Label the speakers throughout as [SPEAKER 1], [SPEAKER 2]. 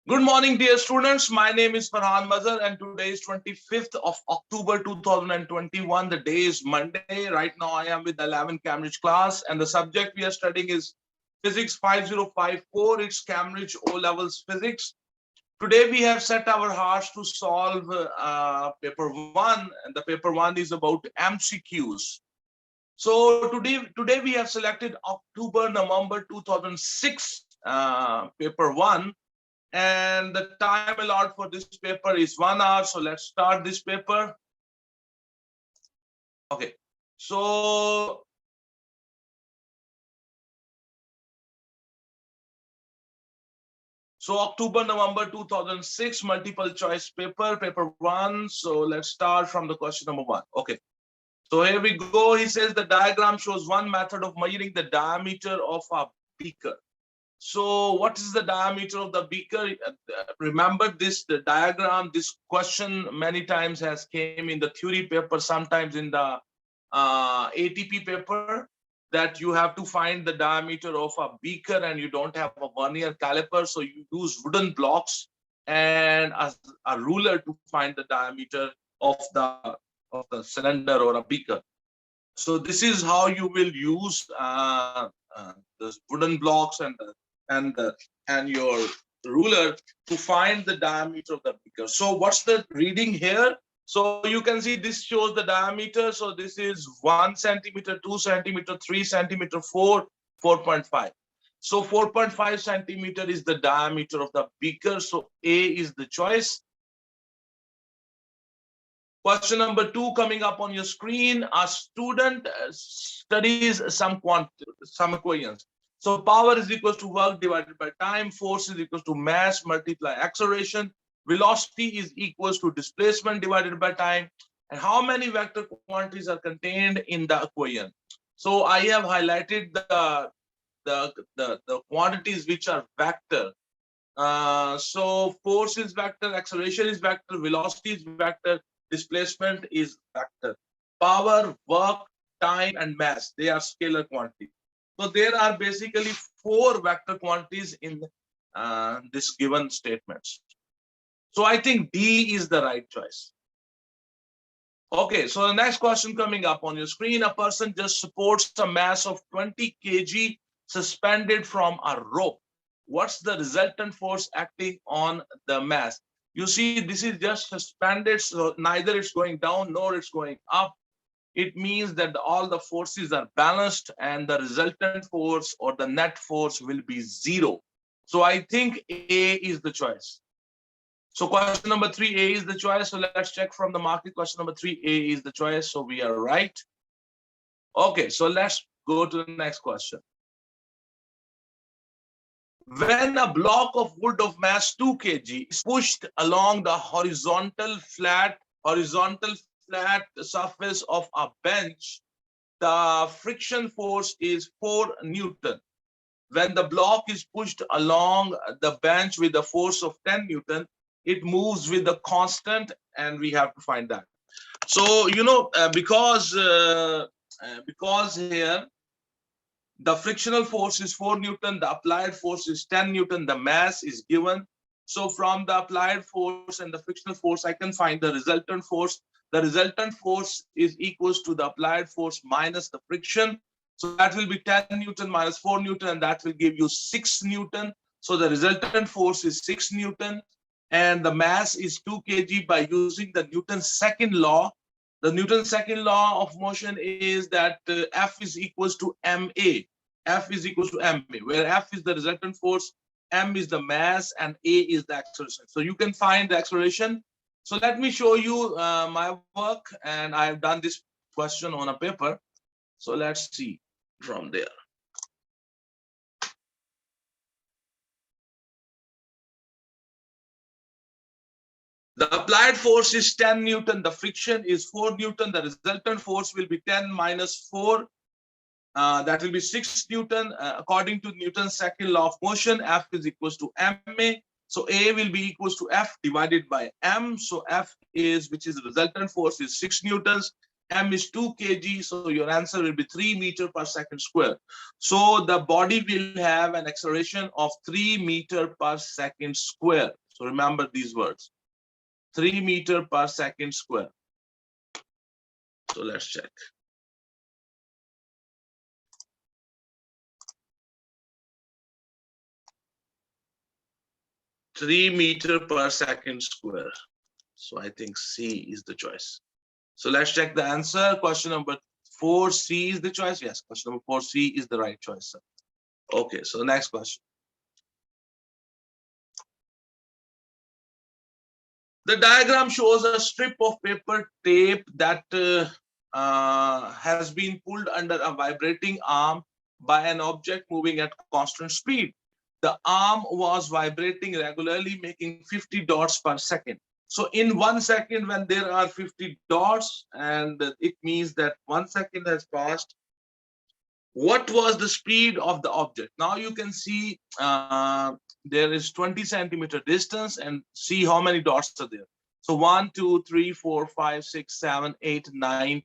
[SPEAKER 1] Good morning, dear students. My name is Ferhan Mazher, and today is 25th of October 2021. The day is Monday. Right now, I am with the 11th Cambridge class, and the subject we are studying is Physics 5054. It's Cambridge O Levels Physics. Today, we have set our hearts to solve paper one, and the paper one is about MCQs. So today we have selected October-November 2006 paper one. And the time allowed for this paper is 1 hour. So let's start this paper. Okay. So October, November 2006, multiple choice paper one. So let's start from the question number 1. Okay. So here we go. He says the diagram shows one method of measuring the diameter of a beaker. So what is the diameter of the beaker? Remember this, the diagram, this question many times has came in the theory paper, sometimes in the ATP paper, that you have to find the diameter of a beaker and you don't have a vernier caliper. So you use wooden blocks and a ruler to find the diameter of the cylinder or a beaker. So this is how you will use the wooden blocks and your ruler to find the diameter of the beaker. So what's the reading here? So you can see this shows the diameter. So this is 1 centimeter, 2 centimeter, 3 centimeter, 4.5. So 4.5 centimeter is the diameter of the beaker. So A is the choice. Question number 2 coming up on your screen. A student studies some equations. So power is equals to work divided by time, force is equals to mass multiply acceleration, velocity is equals to displacement divided by time, and how many vector quantities are contained in the equation. So I have highlighted the quantities which are vector. So force is vector, acceleration is vector, velocity is vector, displacement is vector. Power, work, time, and mass, they are scalar quantities. So there are basically 4 vector quantities in this given statements. So I think D is the right choice. Okay, so the next question coming up on your screen. A person just supports a mass of 20 kg suspended from a rope. What's the resultant force acting on the mass? You see, this is just suspended, so neither it's going down nor it's going up. It means that all the forces are balanced and the resultant force or the net force will be 0. So I think A is the choice. So question number 3, A is the choice. So let's check from the market. Question number 3, A is the choice. So we are right. Okay, so let's go to the next question. When a block of wood of mass 2 kg is pushed along the horizontal flat surface of a bench, the friction force is 4 Newton. When the block is pushed along the bench with a force of 10 Newton, it moves with a constant, and we have to find that. So, because here the frictional force is 4 Newton, the applied force is 10 Newton, the mass is given. So from the applied force and the frictional force, I can find the resultant force. The resultant force is equals to the applied force minus the friction. So that will be 10 Newton minus 4 Newton, and that will give you 6 Newton. So the resultant force is 6 Newton, and the mass is 2 kg by using the Newton's second law. The Newton's second law of motion is that F is equals to ma. F is equals to ma, where F is the resultant force, m is the mass, and a is the acceleration. So you can find the acceleration. So let me show you my work, and I have done this question on a paper. So let's see from there. The applied force is 10 Newton, the friction is 4 Newton, the resultant force will be 10 minus 4, that will be 6 Newton. According to Newton's second law of motion, F is equals to ma. So A will be equals to F divided by m. So F is, which is the resultant force, is 6 Newtons, M is 2 kg, so your answer will be 3 meter per second square. So the body will have an acceleration of 3 meter per second square. So remember these words, 3 meter per second square. So let's check. Three meter per second square. So I think C is the choice. So let's check the answer. Question number 4, C is the choice. Yes, question number 4, C is the right choice, sir. Okay, so the next question. The diagram shows a strip of paper tape that has been pulled under a vibrating arm by an object moving at constant speed. The arm was vibrating regularly, making 50 dots per second. So in 1 second, when there are 50 dots, and it means that 1 second has passed, what was the speed of the object? Now you can see there is 20 centimeter distance, and see how many dots are there. So 1, 2, 3, 4, 5, 6, 7, 8, 9,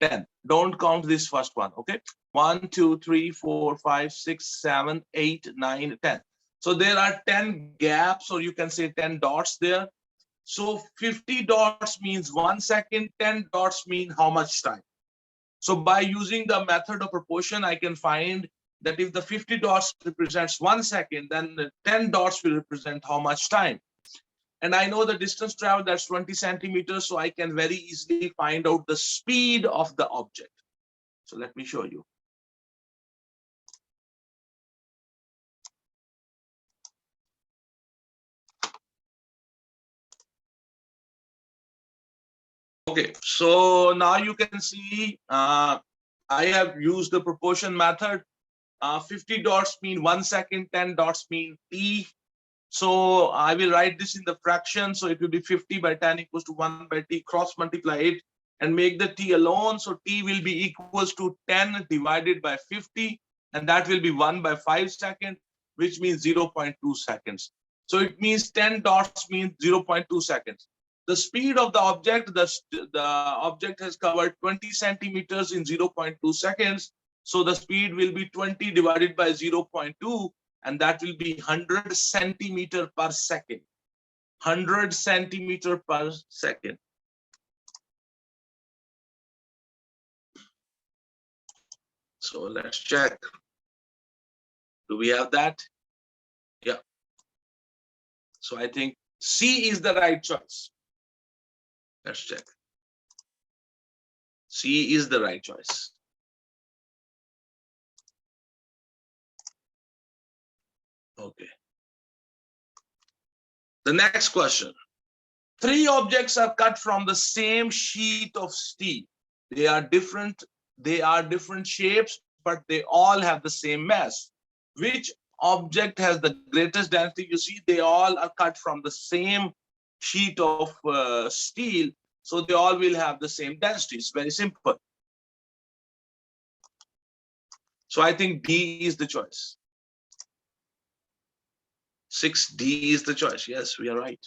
[SPEAKER 1] 10. Don't count this first one, okay? 1, 2, 3, 4, 5, 6, 7, 8, 9, 10. So there are 10 gaps, or you can say 10 dots there. So 50 dots means 1 second, 10 dots mean how much time? So by using the method of proportion, I can find that if the 50 dots represents 1 second, then the 10 dots will represent how much time. And I know the distance traveled, that's 20 centimeters, so I can very easily find out the speed of the object. So let me show you. Okay, so now you can see I have used the proportion method. 50 dots mean 1 second, 10 dots mean t. So I will write this in the fraction. So it will be 50 by 10 equals to 1 by t, cross multiply it and make the t alone. So t will be equals to 10 divided by 50, and that will be 1 by 5 seconds, which means 0.2 seconds. So it means 10 dots means 0.2 seconds. The speed of the object, the object has covered 20 centimeters in 0.2 seconds. So the speed will be 20 divided by 0.2, and that will be 100 centimeter per second. 100 centimeter per second. So let's check. Do we have that? Yeah. So I think C is the right choice. Let's check. C is the right choice. Okay. The next question. 3 objects are cut from the same sheet of steel. They are different shapes, but they all have the same mass. Which object has the greatest density? You see, they all are cut from the same sheet of steel, so they all will have the same density. It's very simple. So I think D is the choice. 6D is the choice. Yes, we are right.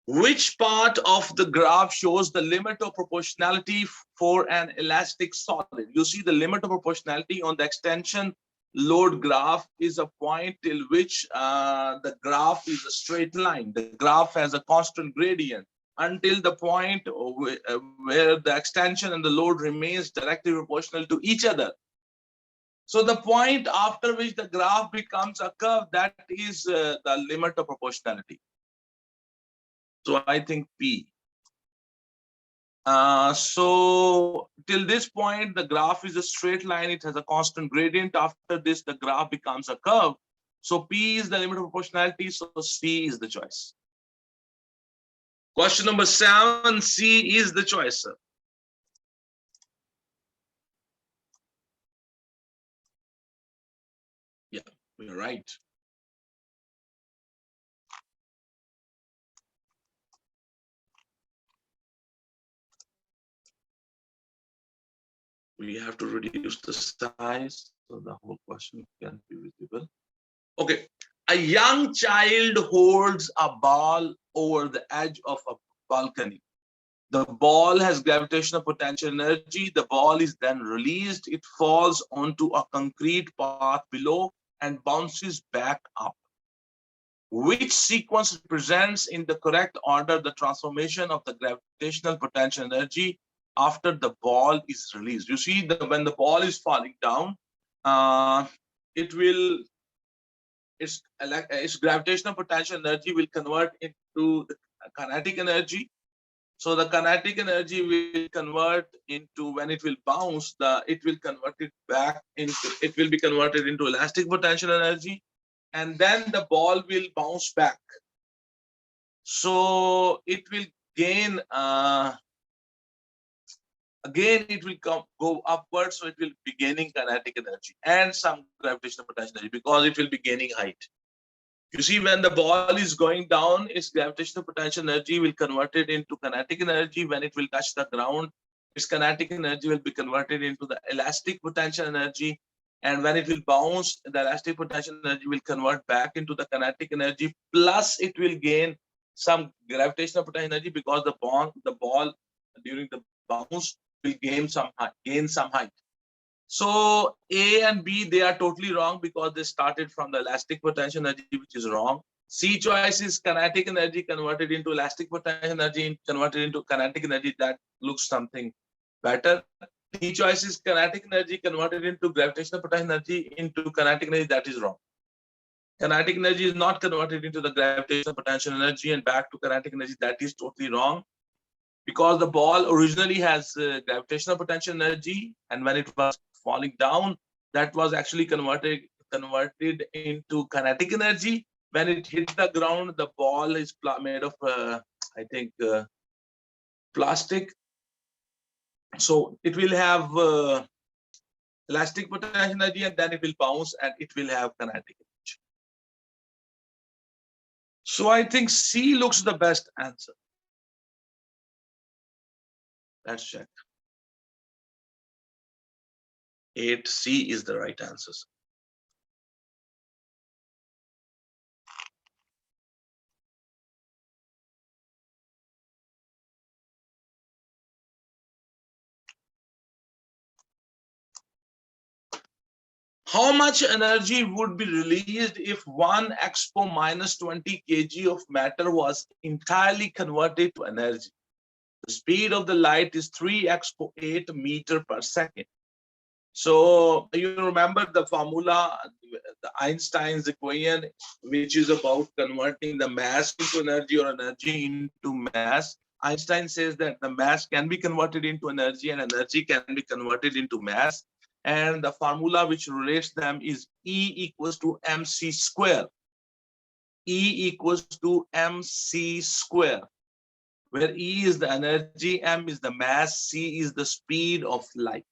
[SPEAKER 1] Which part of the graph shows the limit of proportionality for an elastic solid? You see, the limit of proportionality on the extension load graph is a point till which the graph is a straight line. The graph has a constant gradient until the point where the extension and the load remains directly proportional to each other. So the point after which the graph becomes a curve, that is the limit of proportionality. So I think P. So till this point, the graph is a straight line. It has a constant gradient. After this, the graph becomes a curve. So P is the limit of proportionality. So C is the choice. Question number 7, C is the choice, sir. Yeah, we're right. We have to reduce the size so the whole question can be visible. Okay, A young child holds a ball over the edge of a balcony. The ball has gravitational potential energy. The ball is then released. It falls onto a concrete path below and bounces back up. Which sequence represents in the correct order the transformation of the gravitational potential energy after the ball is released? You see, when the ball is falling down, it will its gravitational potential energy will convert into the kinetic energy. So the kinetic energy will convert into, when it will bounce, it will convert it back into, it will be converted into elastic potential energy, and then the ball will bounce back. So it will gain again, it will go upwards, so it will be gaining kinetic energy and some gravitational potential energy because it will be gaining height. You see, when the ball is going down, its gravitational potential energy will convert it into kinetic energy. When it will touch the ground, its kinetic energy will be converted into the elastic potential energy. And when it will bounce, the elastic potential energy will convert back into the kinetic energy. Plus, it will gain some gravitational potential energy because the ball during the bounce will gain some height. So A and B, they are totally wrong because they started from the elastic potential energy, which is wrong. C choice is kinetic energy converted into elastic potential energy, converted into kinetic energy. That looks something better. D choice is kinetic energy converted into gravitational potential energy into kinetic energy. That is wrong. Kinetic energy is not converted into the gravitational potential energy and back to kinetic energy. That is totally wrong, because the ball originally has gravitational potential energy, and when it was falling down, that was actually converted into kinetic energy. When it hit the ground, the ball is made of I think plastic, so it will have elastic potential energy, and then it will bounce and it will have kinetic energy. So I think C looks the best answer. Let's check. 8C is the right answer. How much energy would be released if 1 expo minus 20 kg of matter was entirely converted to energy? The speed of the light is 3 expo 8 meter per second. So you remember the formula, the Einstein's equation, which is about converting the mass into energy or energy into mass. Einstein says that the mass can be converted into energy and energy can be converted into mass. And the formula which relates them is E equals to mc square. E equals to mc square, where E is the energy, m is the mass, c is the speed of light.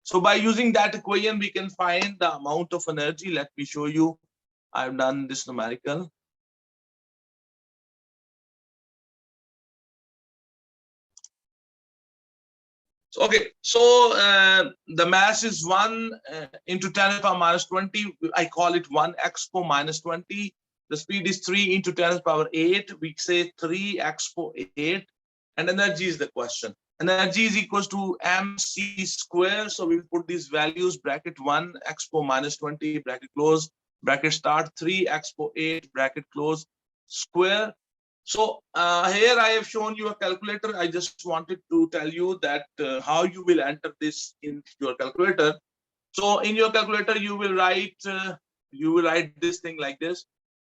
[SPEAKER 1] So by using that equation, we can find the amount of energy. Let me show you. I've done this numerical. So, okay, so the mass is 1 into 10 to the power minus 20. I call it 1 expo minus 20. The speed is 3 into 10 to the power 8. We say 3 expo 8. And energy is the question. Energy is equals to mc square. So we put these values, bracket 1 expo minus 20, bracket close, bracket start, 3 expo 8, bracket close, square. So here I have shown you a calculator. I just wanted to tell you that how you will enter this in your calculator. So in your calculator, you will write this thing like this.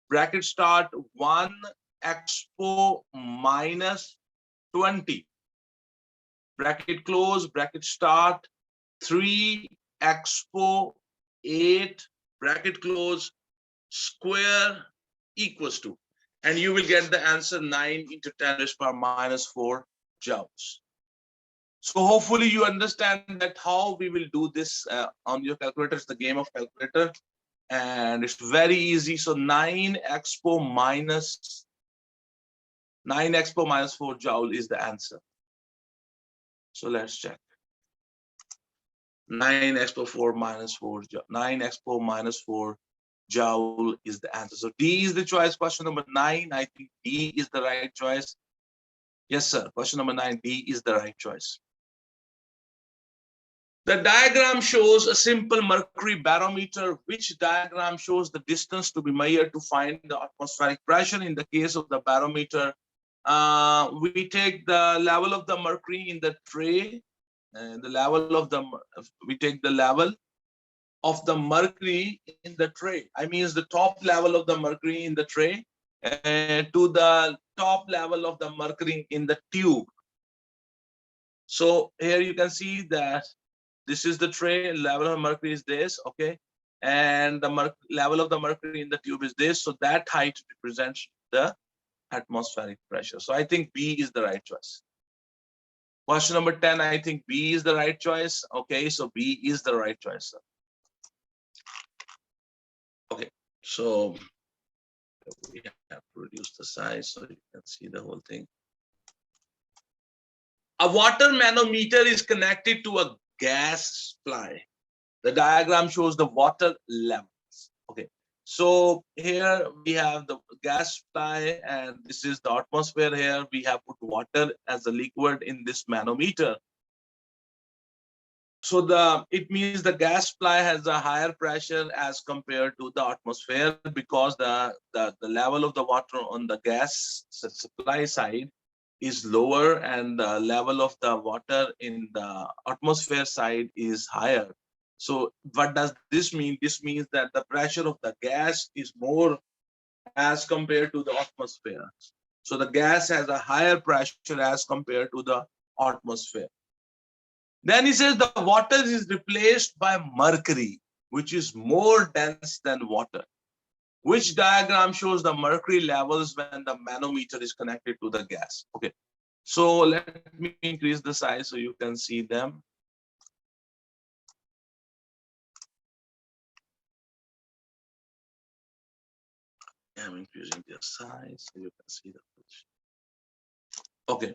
[SPEAKER 1] Bracket start 1 expo minus 20. Bracket close, bracket start 3 expo 8, bracket close, square equals to, and you will get the answer 9 into 10 raised to the power minus 4 joules. So hopefully you understand that how we will do this on your calculator. It's the game of calculator, and it's very easy. So 9 expo minus 4 joule is the answer. So let's check. 9 expo 4 minus 4 9 expo minus 4 joule is the answer. So D is the choice. Question number 9, I think D is the right choice. Yes, sir. Question number 9, D is the right choice. The diagram shows a simple mercury barometer. Which diagram shows the distance to be measured to find the atmospheric pressure? In the case of the barometer, we take the level of the mercury in the tray, and we take the level of the mercury in the tray. I mean, the top level of the mercury in the tray to the top level of the mercury in the tube. So here you can see that this is the tray, level of mercury is this, okay? And the level of the mercury in the tube is this. So that height represents the atmospheric pressure. So I think B is the right choice. Question number 10, I think B is the right choice. Okay, so B is the right choice, sir. Okay, so we have to reduce the size so you can see the whole thing. A water manometer is connected to a gas supply. The diagram shows the water levels. Okay, so here we have the gas supply and this is the atmosphere. Here we have put water as a liquid in this manometer. So it means the gas supply has a higher pressure as compared to the atmosphere, because the level of the water on the gas supply side is lower and the level of the water in the atmosphere side is higher. So what does this mean? This means that the pressure of the gas is more as compared to the atmosphere. So the gas has a higher pressure as compared to the atmosphere. Then he says the water is replaced by mercury, which is more dense than water. Which diagram shows the mercury levels when the manometer is connected to the gas? Okay, so let me increase the size so you can see them. I'm increasing their size so you can see the position. Okay,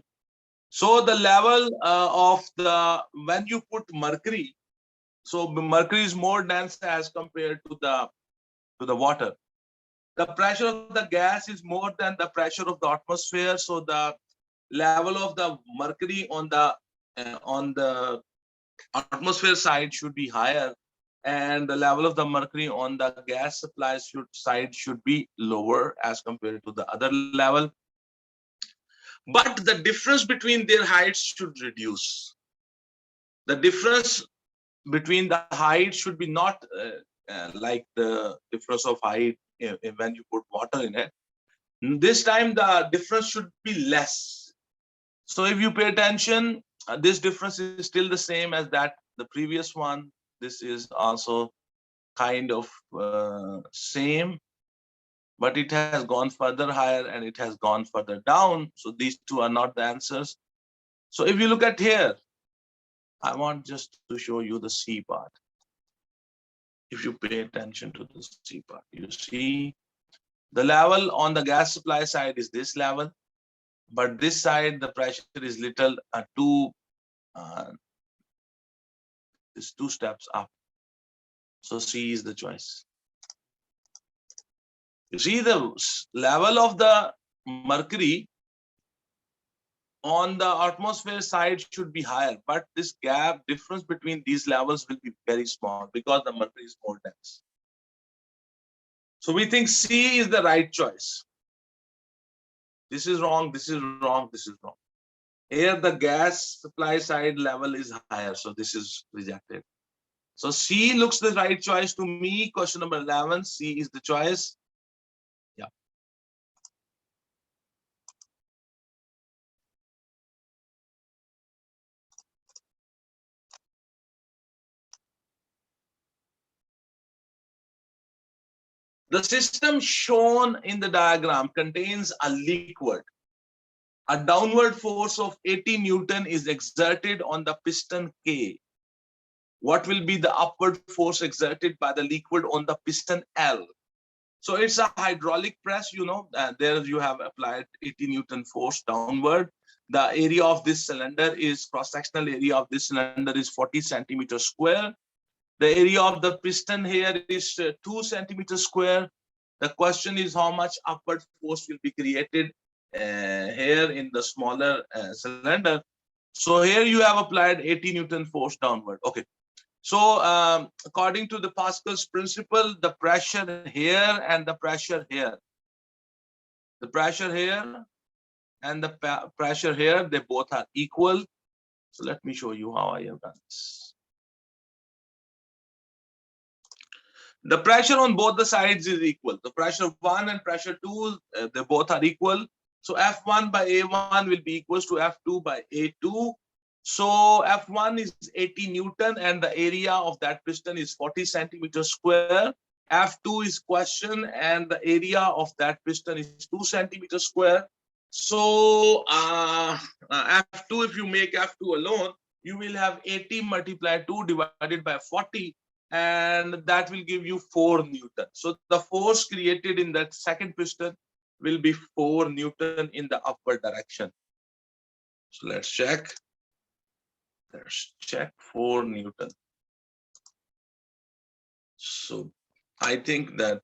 [SPEAKER 1] so the level of the, when you put mercury, so mercury is more dense as compared to the water. The pressure of the gas is more than the pressure of the atmosphere, so the level of the mercury on the atmosphere side should be higher, and the level of the mercury on the gas supply side should be lower as compared to the other level. But the difference between their heights should reduce. The difference between the height should be not like the difference of height when you put water in it. This time the difference should be less. So if you pay attention, this difference is still the same as that the previous one. This is also kind of same, but it has gone further higher and it has gone further down. So these two are not the answers. So if you look at here, I want just to show you the C part. If you pay attention to the C part, you see the level on the gas supply side is this level, but this side the pressure is little two steps up. So C is the choice. You see the level of the mercury on the atmosphere side should be higher, but this gap difference between these levels will be very small because the mercury is more dense. So we think C is the right choice. This is wrong, this is wrong, this is wrong. Here the gas supply side level is higher, so this is rejected. So C looks the right choice to me. Question number 11, C is the choice. Yeah. The system shown in the diagram contains a liquid. A downward force of 80 Newton is exerted on the piston K. What will be the upward force exerted by the liquid on the piston L? So it's a hydraulic press, you know, there you have applied 80 Newton force downward. The area of this cylinder is, cross-sectional area of this cylinder is 40 centimeters square. The area of the piston here is 2 centimeters square. The question is how much upward force will be created here in the smaller cylinder. So here you have applied 80 Newton force downward. Okay. So according to the Pascal's principle, the pressure here and the pressure here, the pressure here and the pressure here, they both are equal. So let me show you how I have done this. The pressure on both the sides is equal. The pressure 1 and pressure 2, they both are equal. So F1 by A1 will be equals to F2 by A2. So F1 is 80 Newton and the area of that piston is 40 centimeters square. F2 is question and the area of that piston is 2 centimeters square. So F2, if you make F2 alone, you will have 80 multiplied 2 divided by 40. And that will give you 4 Newton. So the force created in that second piston will be 4 Newton in the upward direction. So let's check. Let's check 4 Newton. So I think that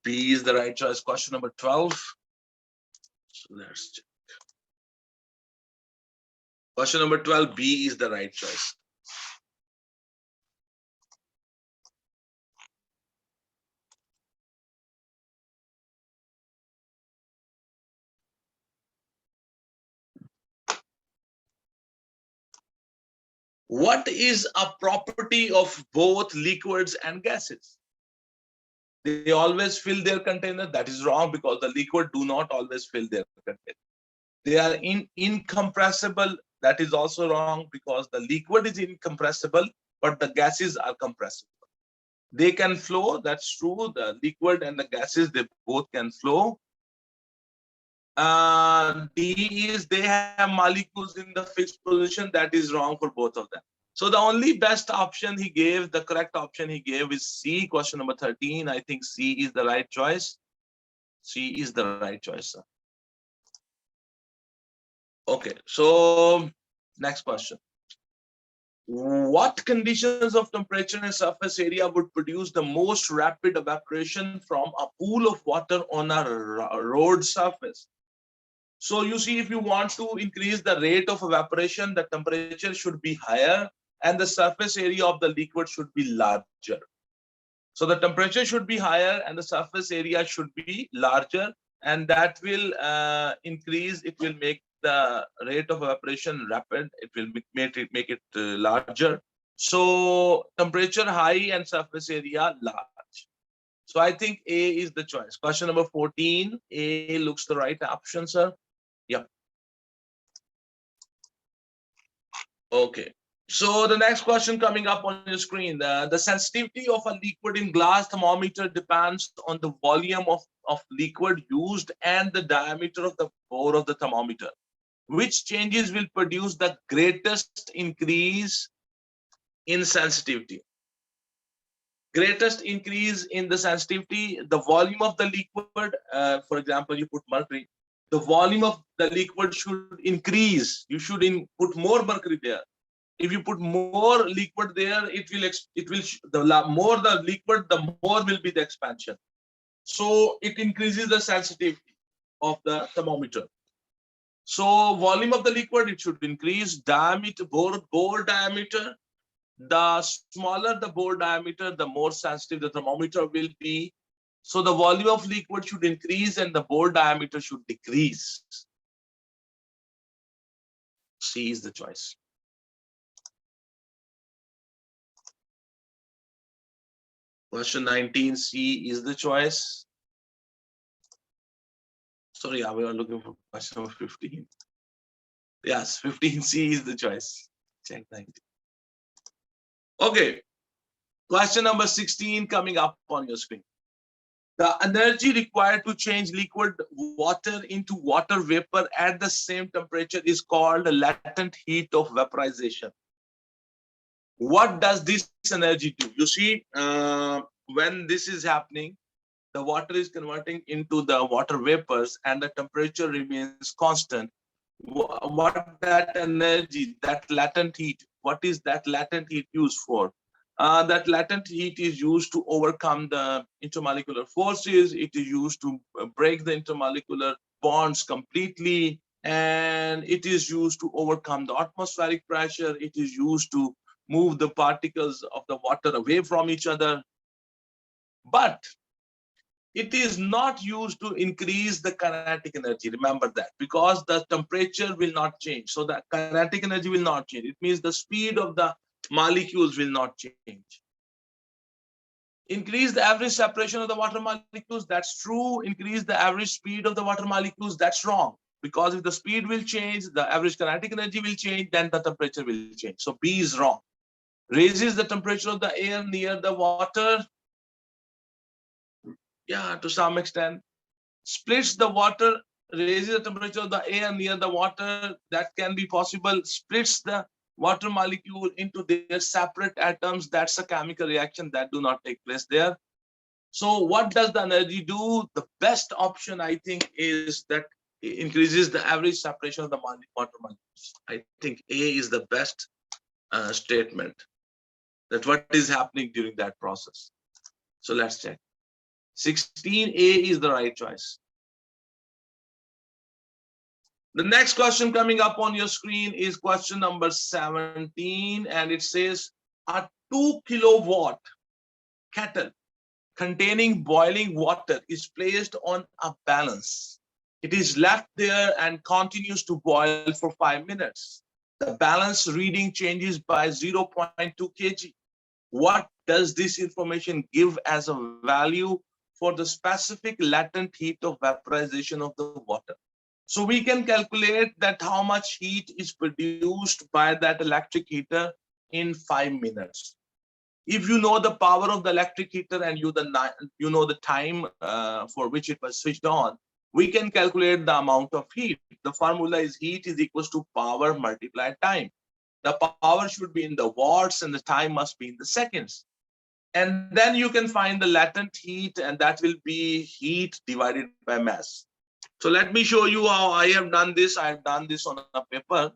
[SPEAKER 1] B is the right choice. Question number 12. So let's check. Question number 12, B is the right choice. What is a property of both liquids and gases? They always fill their container. That is wrong because the liquid do not always fill their container. They are incompressible. That is also wrong because the liquid is incompressible, but the gases are compressible. They can flow. That's true. The liquid and the gases, they both can flow. D is they have molecules in the fixed position. That is wrong for both of them. So the only best option he gave, the correct option he gave is C, question number 13. I think C is the right choice. C is the right choice, sir. Okay, so next question. What conditions of temperature and surface area would produce the most rapid evaporation from a pool of water on a road surface? So you see, if you want to increase the rate of evaporation, the temperature should be higher and the surface area of the liquid should be larger. So the temperature should be higher and the surface area should be larger, and that will increase, it will make the rate of evaporation rapid, it will make it larger. So temperature high and surface area large. So I think A is the choice. Question number 14, A looks the right option, sir. Yeah. Okay. So the next question coming up on your screen, the sensitivity of a liquid in glass thermometer depends on the volume of liquid used and the diameter of the bore of the thermometer. Which changes will produce the greatest increase in sensitivity? Greatest increase in the sensitivity, the volume of the liquid, for example, you put mercury, the volume of the liquid should increase. You should put more mercury there. If you put more liquid there, the more the liquid, the more will be the expansion. So it increases the sensitivity of the thermometer. So volume of the liquid, it should increase. Diameter, bore diameter, the smaller the bore diameter, the more sensitive the thermometer will be. So the volume of liquid should increase and the bore diameter should decrease. C is the choice. Question 19, C is the choice. Sorry, we are looking for question number 15. Yes, 15C is the choice. Check 19. Okay, question number 16 coming up on your screen. The energy required to change liquid water into water vapor at the same temperature is called the latent heat of vaporization. What does this energy do? You see, when this is happening, the water is converting into the water vapors and the temperature remains constant, what that energy, that latent heat, what is that latent heat used for? That latent heat is used to overcome the intermolecular forces. It is used to break the intermolecular bonds completely, and it is used to overcome the atmospheric pressure. It is used to move the particles of the water away from each other. But it is not used to increase the kinetic energy. Remember that, because the temperature will not change. So the kinetic energy will not change. It means the speed of the molecules will not change. Increase the average separation of the water molecules. That's true. Increase the average speed of the water molecules. That's wrong. Because if the speed will change, the average kinetic energy will change, then the temperature will change. So B is wrong. Raises the temperature of the air near the water. Yeah, to some extent. Splits the water, raises the temperature of the air near the water. That can be possible. Splits the water molecule into their separate atoms. That's a chemical reaction that do not take place there. So what does the energy do? The best option, I think, is that it increases the average separation of the water molecules. I think A is the best statement. That what is happening during that process. So let's check. 16A is the right choice. The next question coming up on your screen is question number 17, and it says a 2 kilowatt kettle containing boiling water is placed on a balance. It is left there and continues to boil for 5 minutes. The balance reading changes by 0.2 kg. What does this information give as a value for the specific latent heat of vaporization of the water? So we can calculate that how much heat is produced by that electric heater in 5 minutes. If you know the power of the electric heater and you know the time for which it was switched on, we can calculate the amount of heat. The formula is heat is equals to power multiplied time. The power should be in the watts and the time must be in the seconds. And then you can find the latent heat, and that will be heat divided by mass. So let me show you how I have done this. I have done this on a paper.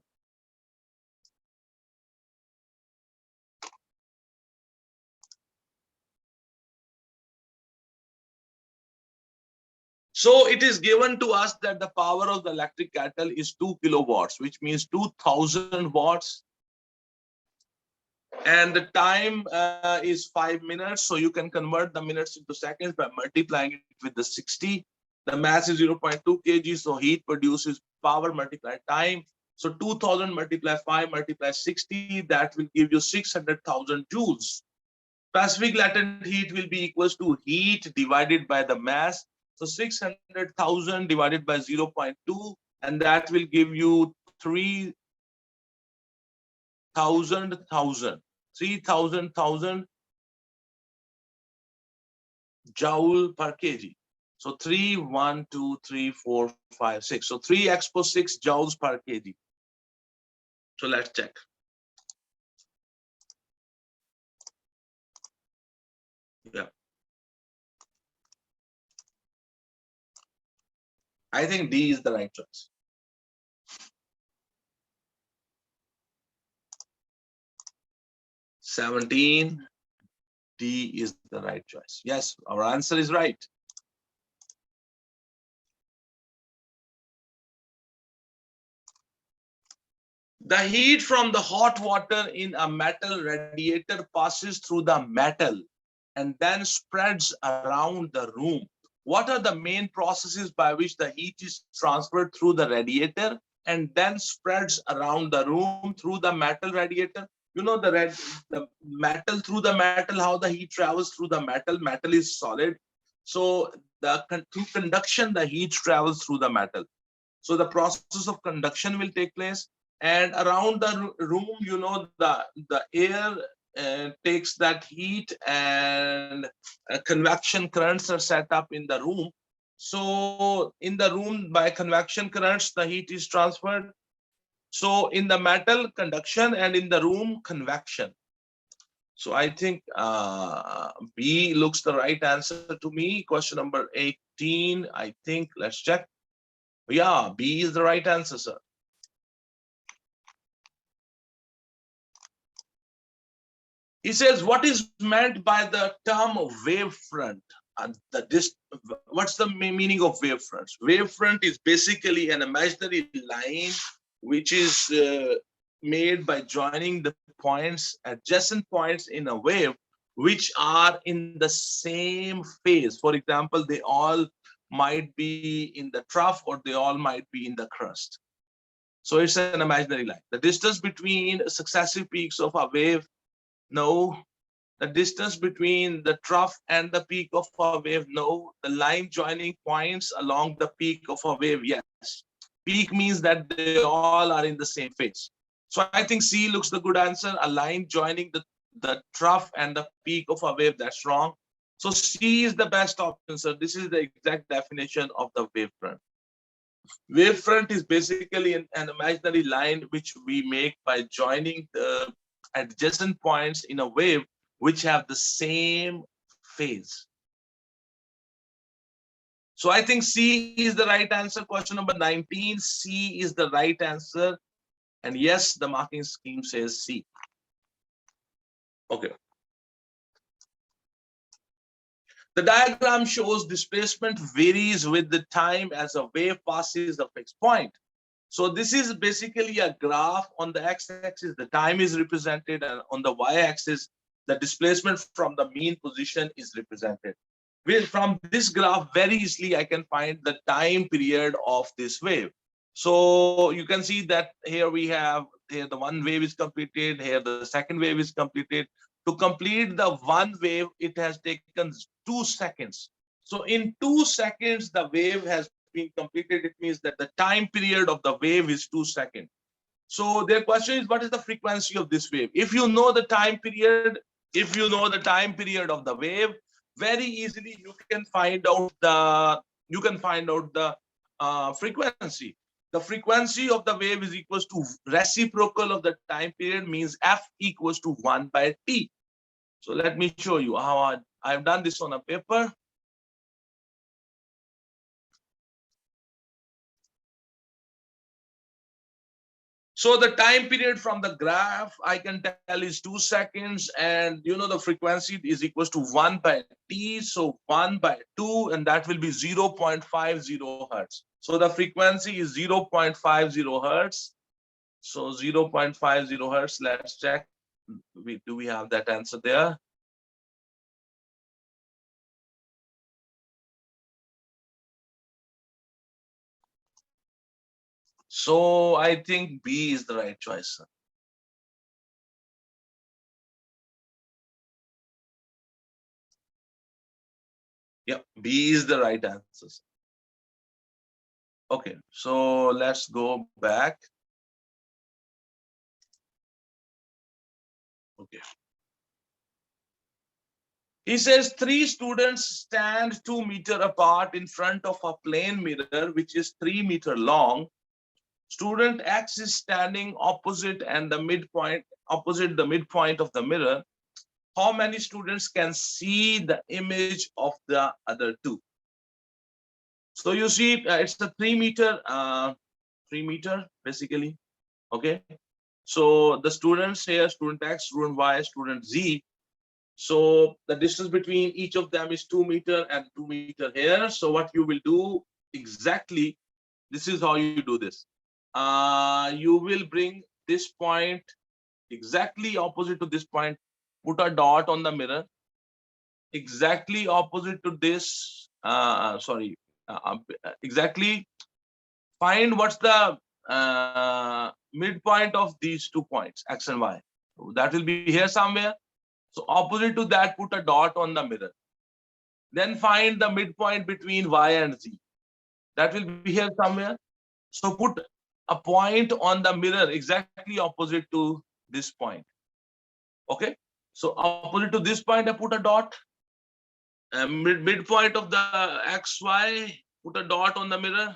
[SPEAKER 1] So it is given to us that the power of the electric kettle is 2 kilowatts, which means 2000 watts. And the time is 5 minutes. So you can convert the minutes into seconds by multiplying it with the 60. The mass is 0.2 kg. So heat produces power multiplied time. So 2000 multiply 5 multiply 60, that will give you 600,000 joules. Specific latent heat will be equals to heat divided by the mass. So 600,000 divided by 0.2, and that will give you 3,000 joule per kg. So 3, 1, 2, 3, 4, 5, 6. So 3 expo 6 joules per kg. So let's check. Yeah. I think D is the right choice. $17. D is the right choice. Yes, our answer is right. The heat from the hot water in a metal radiator passes through the metal and then spreads around the room. What are the main processes by which the heat is transferred through the radiator and then spreads around the room through the metal radiator? You know the metal through the metal, how the heat travels through the metal. Metal is solid. So through conduction, the heat travels through the metal. So the process of conduction will take place. And around the room, you know, the air takes that heat, and convection currents are set up in the room. So in the room, by convection currents, the heat is transferred. So in the metal, conduction, and in the room, convection. So I think B looks the right answer to me. Question number 18, I think. Let's check. Yeah, B is the right answer, sir. He says, what is meant by the term wavefront? And what's the meaning of wavefront? Wavefront is basically an imaginary line which is made by joining the points, adjacent points in a wave, which are in the same phase. For example, they all might be in the trough or they all might be in the crust. So it's an imaginary line. The distance between successive peaks of a wave, no. The distance between the trough and the peak of a wave, no. The line joining points along the peak of a wave, yes. Peak means that they all are in the same phase. So I think C looks the good answer. A line joining the trough and the peak of a wave, that's wrong. So C is the best option, sir. This is the exact definition of the wavefront. Wavefront is basically an imaginary line which we make by joining the adjacent points in a wave which have the same phase. So I think C is the right answer. Question number 19, C is the right answer. And yes, the marking scheme says C. Okay. The diagram shows displacement varies with the time as a wave passes a fixed point. So this is basically a graph. On the x-axis, the time is represented, and on the y-axis, the displacement from the mean position is represented. From this graph, very easily I can find the time period of this wave. So you can see that here we have, here the one wave is completed, here the second wave is completed. To complete the one wave, it has taken 2 seconds. So in 2 seconds, the wave has been completed. It means that the time period of the wave is 2 seconds. So their question is, what is the frequency of this wave? If you know the time period, of the wave, very easily you can find out the frequency. The frequency of the wave is equals to reciprocal of the time period, means F equals to 1 by T. So let me show you how I've done this on a paper. So the time period from the graph I can tell is 2 seconds, and you know the frequency is equals to 1 by T. So 1 by 2, and that will be 0.50 hertz. So the frequency is 0.50 hertz. So 0.50 hertz. Let's check. Do we have that answer there? So I think B is the right choice, sir. Yeah, B is the right answer. Okay, so let's go back. Okay. He says 3 students stand 2 meters apart in front of a plane mirror, which is 3 meters long. Student X is standing opposite the midpoint of the mirror. How many students can see the image of the other two? So you see, it's a 3 meter, basically. Okay. So the students here, student X, student Y, student Z. So the distance between each of them is 2 meters and 2 meters here. So what you will do exactly, this is how you do this. You will bring this point exactly opposite to this point, put a dot on the mirror, exactly opposite to this, exactly find what's the midpoint of these 2 points, X and Y. So that will be here somewhere. So opposite to that, put a dot on the mirror. Then find the midpoint between Y and Z. That will be here somewhere. So put a point on the mirror exactly opposite to this point. Okay. So opposite to this point, I put a dot. Midpoint of the XY, put a dot on the mirror.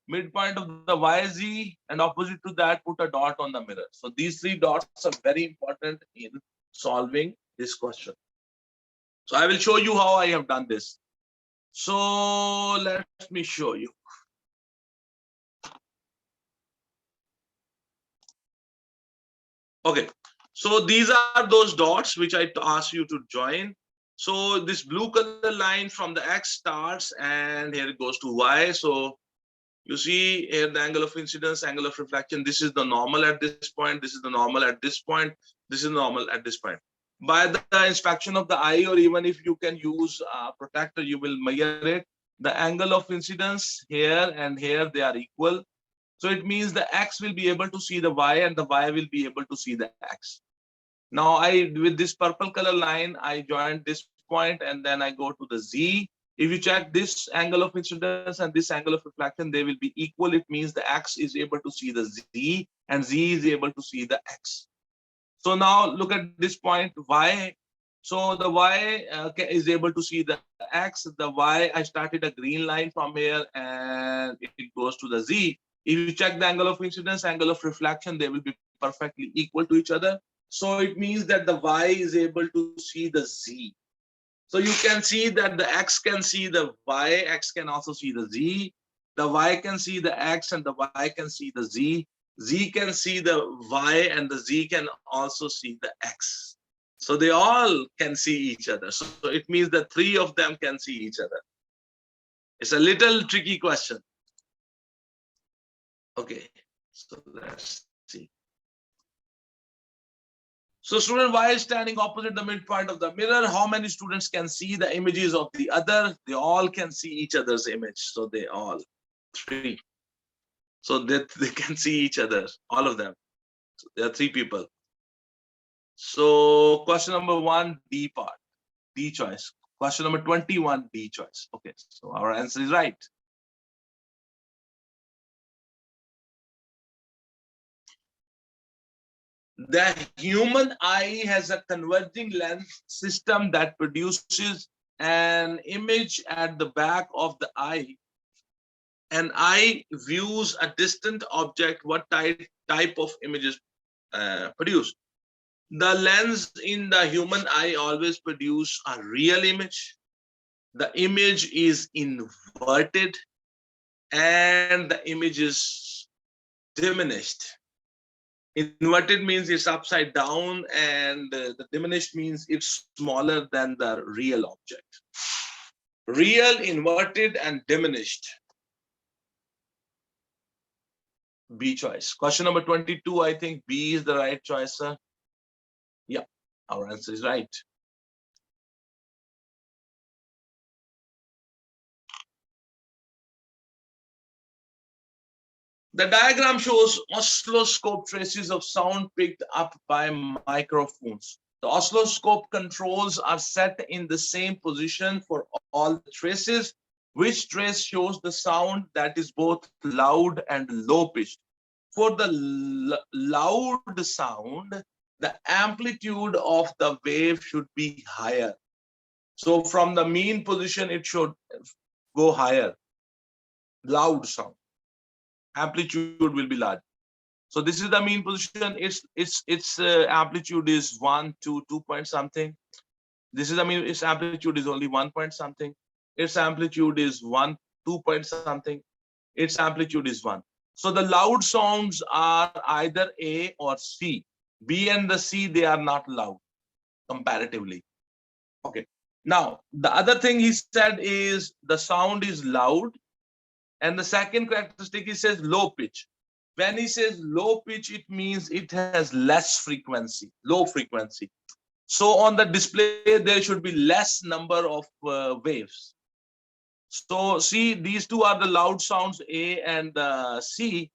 [SPEAKER 1] Midpoint of the YZ, and opposite to that, put a dot on the mirror. So these 3 dots are very important in solving this question. So I will show you how I have done this. So let me show you. Okay, so these are those dots which I asked you to join. So this blue color line from the X starts and here it goes to Y. So you see here the angle of incidence, angle of reflection. This is the normal at this point. This is the normal at this point. This is normal at this point. By the inspection of the eye, or even if you can use a protector, you will measure it. The angle of incidence here and here, they are equal. So it means the X will be able to see the Y and the Y will be able to see the X. Now with this purple color line, I joined this point and then I go to the Z. If you check this angle of incidence and this angle of reflection, they will be equal. It means the X is able to see the Z and Z is able to see the X. So now look at this point, Y. So the Y is able to see the X. The Y, I started a green line from here and it goes to the Z. If you check the angle of incidence, angle of reflection, they will be perfectly equal to each other. So it means that the Y is able to see the Z. So you can see that the X can see the Y, X can also see the Z. The Y can see the X and the Y can see the Z. Z can see the Y and the Z can also see the X. So they all can see each other. So it means that three of them can see each other. It's a little tricky question. Okay, so let's see. So student Y is standing opposite the midpoint of the mirror. How many students can see the images of the other? They all can see each other's image. So they all, three. So they can see each other, all of them. So there are three people. So question number 1, D part, D choice. Question number 21, D choice. Okay, so our answer is right. The human eye has a converging lens system that produces an image at the back of the eye. An eye views a distant object. What type of images produced? The lens in the human eye always produce a real image. The image is inverted and the image is diminished. Inverted means it's upside down and the diminished means it's smaller than the real object. Real, inverted and diminished. B choice. Question number 22, I think B is the right choice, sir. Yeah, our answer is right. The diagram shows oscilloscope traces of sound picked up by microphones. The oscilloscope controls are set in the same position for all the traces. Which trace shows the sound that is both loud and low pitched? For the loud sound, the amplitude of the wave should be higher. So from the mean position, it should go higher. Loud sound. Amplitude will be large. So this is the mean position. Its amplitude is 1 to 2 point something. This is the mean. Its amplitude is only 1 point something. Its amplitude is 1, 2 point something. Its amplitude is 1. So the loud sounds are either A or C. B and the C, they are not loud comparatively. Okay. Now the other thing he said is the sound is loud. And the second characteristic, he says low pitch. When he says low pitch, it means it has less frequency, low frequency. So on the display, there should be less number of waves. So see, these two are the loud sounds, A and C.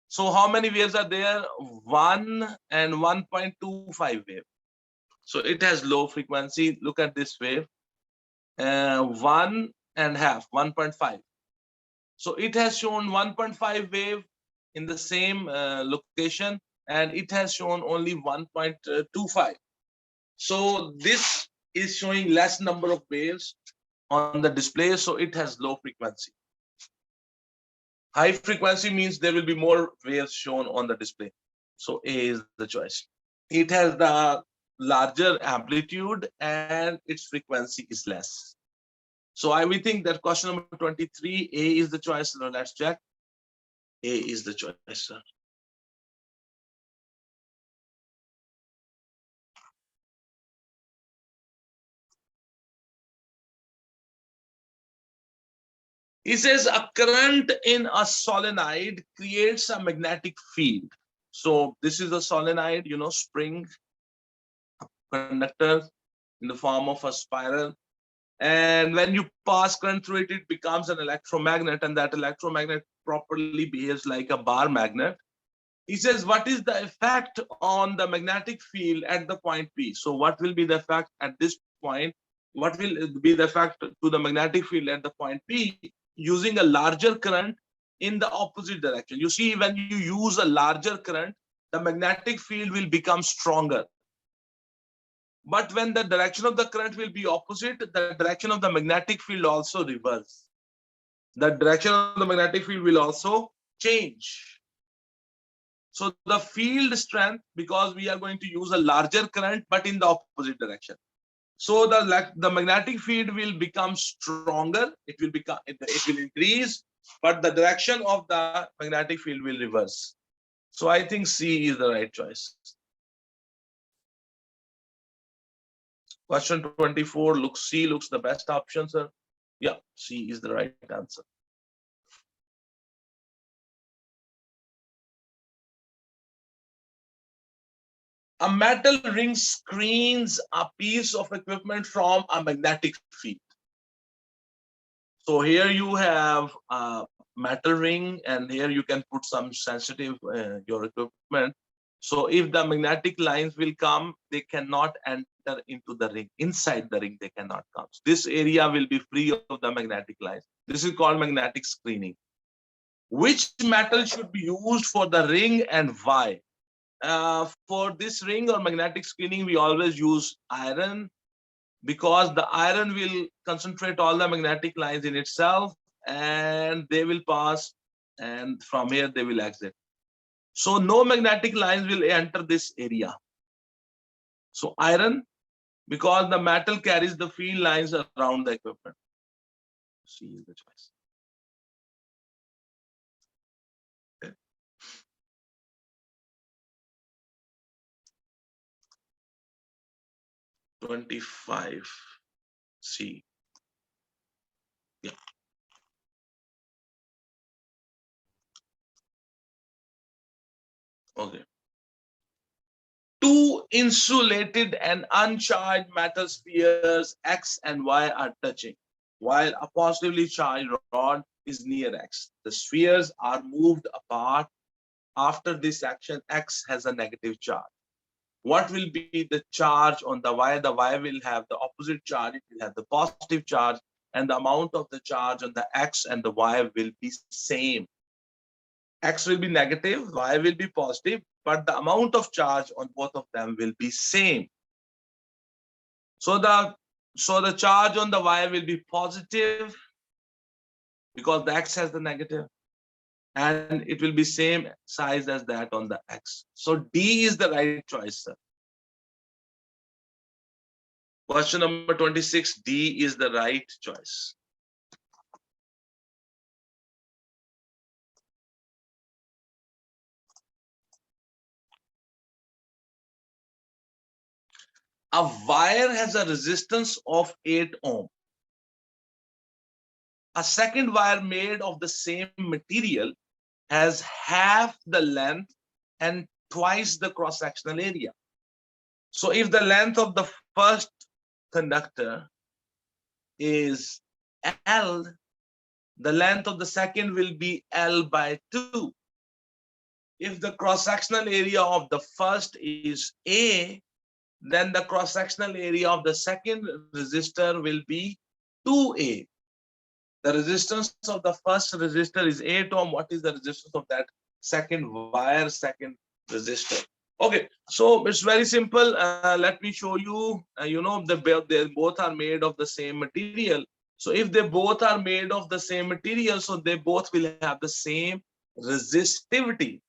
[SPEAKER 1] So how many waves are there? 1 and 1.25 wave. So it has low frequency. Look at this wave. 1.5, 1.5. So it has shown 1.5 wave in the same location, and it has shown only 1.25. So this is showing less number of waves on the display, so it has low frequency. High frequency means there will be more waves shown on the display. So A is the choice. It has the larger amplitude and its frequency is less. So we think that question number 23, A is the choice. Now let's check. A is the choice, sir. He says a current in a solenoid creates a magnetic field. So this is a solenoid, spring conductor in the form of a spiral. And when you pass current through it, it becomes an electromagnet, and that electromagnet properly behaves like a bar magnet. He says, what is the effect on the magnetic field at the point P? So what will be the effect at this point? What will be the effect to the magnetic field at the point P using a larger current in the opposite direction? You see, when you use a larger current, the magnetic field will become stronger. But when the direction of the current will be opposite, the direction of the magnetic field also reverse. The direction of the magnetic field will also change. So the field strength, because we are going to use a larger current, but in the opposite direction. So the magnetic field will become stronger. It will increase, but the direction of the magnetic field will reverse. So I think C is the right choice. Question 24 C looks the best option, sir. Yeah, C is the right answer. A metal ring screens a piece of equipment from a magnetic field. So here you have a metal ring, and here you can put some sensitive your equipment. So if the magnetic lines will come, they cannot enter into the ring. Inside the ring, they cannot come. So this area will be free of the magnetic lines. This is called magnetic screening. Which metal should be used for the ring and why? For this ring or magnetic screening, we always use iron, because the iron will concentrate all the magnetic lines in itself, and they will pass, and from here they will exit. So no magnetic lines will enter this area. So iron, because the metal carries the field lines around the equipment. C is the choice. Okay. 25 C. Yeah. Okay. Two insulated and uncharged metal spheres X and Y are touching, while a positively charged rod is near X. The spheres are moved apart. After this action, X has a negative charge. What will be the charge on the Y? The Y will have the opposite charge. It will have the positive charge, and the amount of the charge on the X and the Y will be same. X will be negative, Y will be positive, but the amount of charge on both of them will be same. So the charge on the Y will be positive because the X has the negative, and it will be same size as that on the X. So D is the right choice, sir. Question number 26, D is the right choice. A wire has a resistance of 8 ohm. A second wire made of the same material has half the length and twice the cross-sectional area. So if the length of the first conductor is L, the length of the second will be L by 2. If the cross-sectional area of the first is A, then the cross-sectional area of the second resistor will be 2A. The resistance of the first resistor is 8 ohm. What is the resistance of that second wire, second resistor? Okay, so it's very simple. Let me show you. They both are made of the same material. So if they both are made of the same material, so they both will have the same resistivity.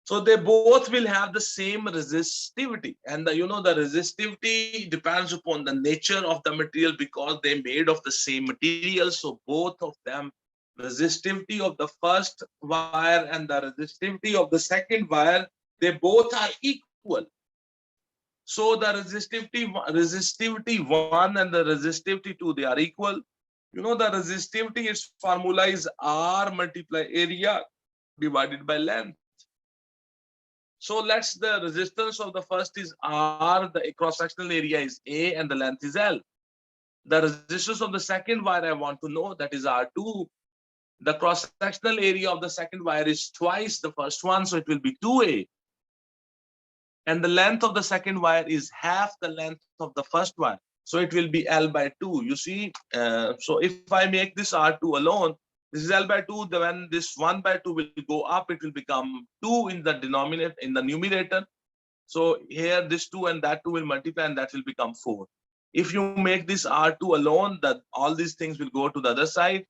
[SPEAKER 1] So they both will have the same resistivity, and the resistivity depends upon the nature of the material because they made of the same material. So both of them, resistivity of the first wire and the resistivity of the second wire, they both are equal. So the resistivity 1 and the resistivity 2, they are equal. The resistivity, its formula is R multiply area divided by length. So let's, the resistance of the first is R, the cross-sectional area is A, and the length is L. The resistance of the second wire I want to know, that is R2. The cross-sectional area of the second wire is twice the first one, so it will be 2A. And the length of the second wire is half the length of the first one, so it will be L by 2. You see, so if I make this R2 alone, this is L by 2. When this 1 by 2 will go up, it will become 2 in the denominator, in the numerator. So here this 2 and that 2 will multiply, and that will become 4. If you make this R2 alone, that all these things will go to the other side.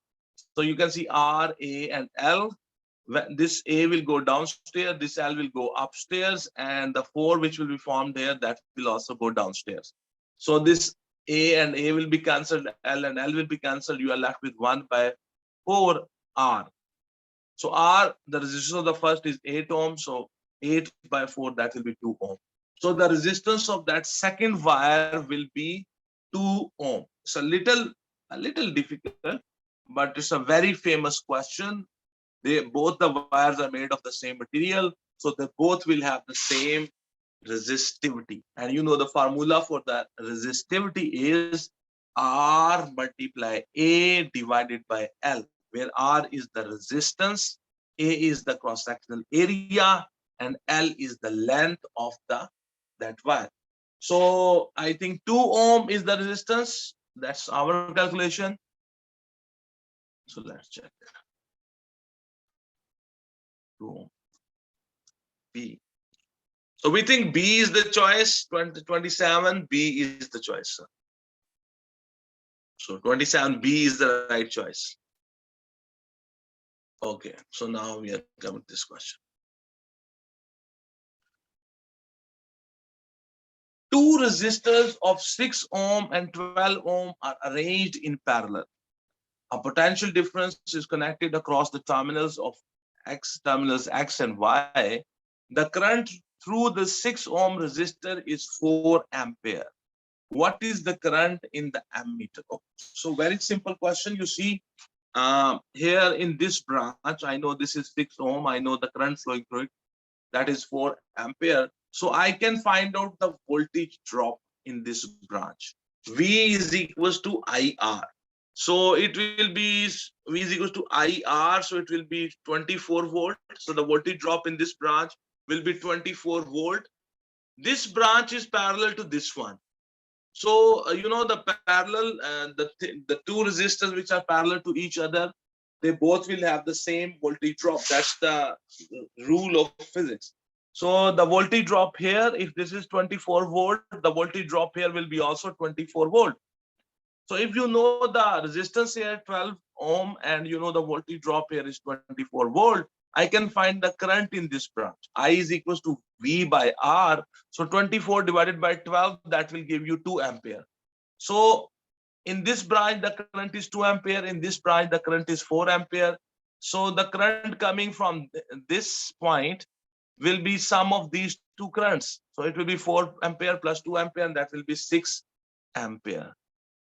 [SPEAKER 1] So you can see R, A, and L. This A will go downstairs, this L will go upstairs, and the 4 which will be formed here, that will also go downstairs. So this A and A will be cancelled, L and L will be cancelled. You are left with 1 by 4 R. So R, the resistance of the first is 8 ohms. So 8 by 4, that will be 2 ohm. So the resistance of that second wire will be 2 ohm. It's a little difficult, but it's a very famous question. Both the wires are made of the same material, so they both will have the same resistivity. And the formula for that resistivity is R multiply A divided by L, where R is the resistance, A is the cross-sectional area, and L is the length of that wire. So I think 2 ohm is the resistance. That's our calculation. So let's check. 2 ohm. B. So we think B is the choice. 27, B is the choice. Sir. So 27, B is the right choice. Okay, so now we are coming to this question. Two resistors of 6 ohm and 12 ohm are arranged in parallel. A potential difference is connected across the terminals X and Y. The current through the 6 ohm resistor is 4 ampere. What is the current in the ammeter? Okay. So very simple question. You see, here in this branch, I know this is 6 ohm. I know the current flowing through it, that is 4 ampere. So I can find out the voltage drop in this branch. V is equals to IR. So it will be V is equals to IR. So it will be 24 volt. So the voltage drop in this branch will be 24 volt. This branch is parallel to this one. So the parallel, the two resistors which are parallel to each other, they both will have the same voltage drop. That's the rule of physics. So the voltage drop here, if this is 24 volt, the voltage drop here will be also 24 volt. So if you know the resistance here 12 ohm and the voltage drop here is 24 volt, I can find the current in this branch. I is equals to V by R. So 24 divided by 12, that will give you 2 ampere. So in this branch, the current is 2 ampere. In this branch, the current is 4 ampere. So the current coming from this point will be sum of these two currents. So it will be 4 ampere plus 2 ampere, and that will be 6 ampere.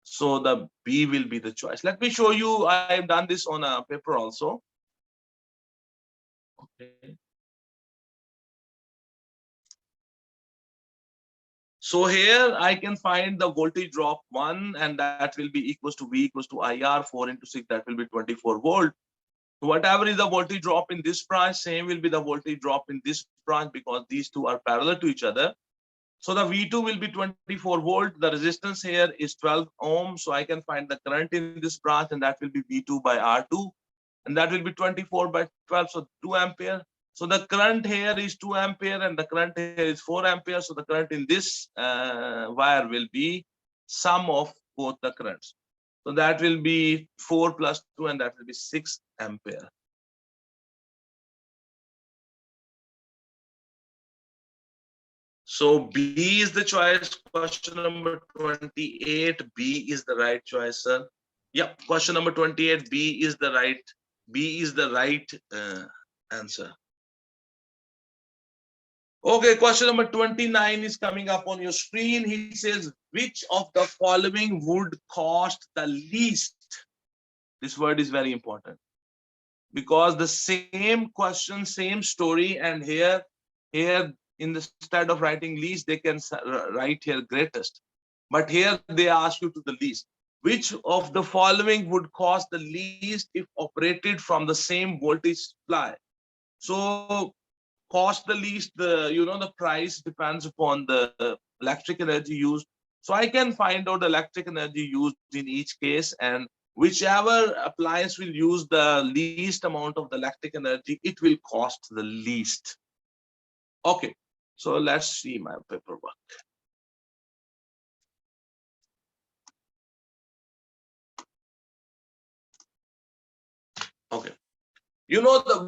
[SPEAKER 1] So the B will be the choice. Let me show you. I have done this on a paper also. Okay. So here I can find the voltage drop 1, and that will be equals to V equals to IR 4 into 6. That will be 24 volt. Whatever is the voltage drop in this branch, same will be the voltage drop in this branch because these two are parallel to each other. So the V2 will be 24 volt. The resistance here is 12 ohm. So I can find the current in this branch, and that will be V2 by R2. And that will be 24 by 12, so 2 ampere. So the current here is 2 ampere and the current here is 4 ampere. So the current in this wire will be sum of both the currents. So that will be 4 plus 2, and that will be 6 ampere. So B is the choice. Question number 28. B is the right choice, sir. Yep. Question number 28. B is the right. B is the right answer. Okay, question number 29 is coming up on your screen. He says, which of the following would cost the least? This word is very important because the same question, same story, and here in the instead of writing least, they can write here greatest. But here they ask you to the least. Which of the following would cost the least if operated from the same voltage supply? So cost the least, the price depends upon the electric energy used. So I can find out the electric energy used in each case, and whichever appliance will use the least amount of the electric energy, it will cost the least. Okay, so let's see my paperwork. Okay,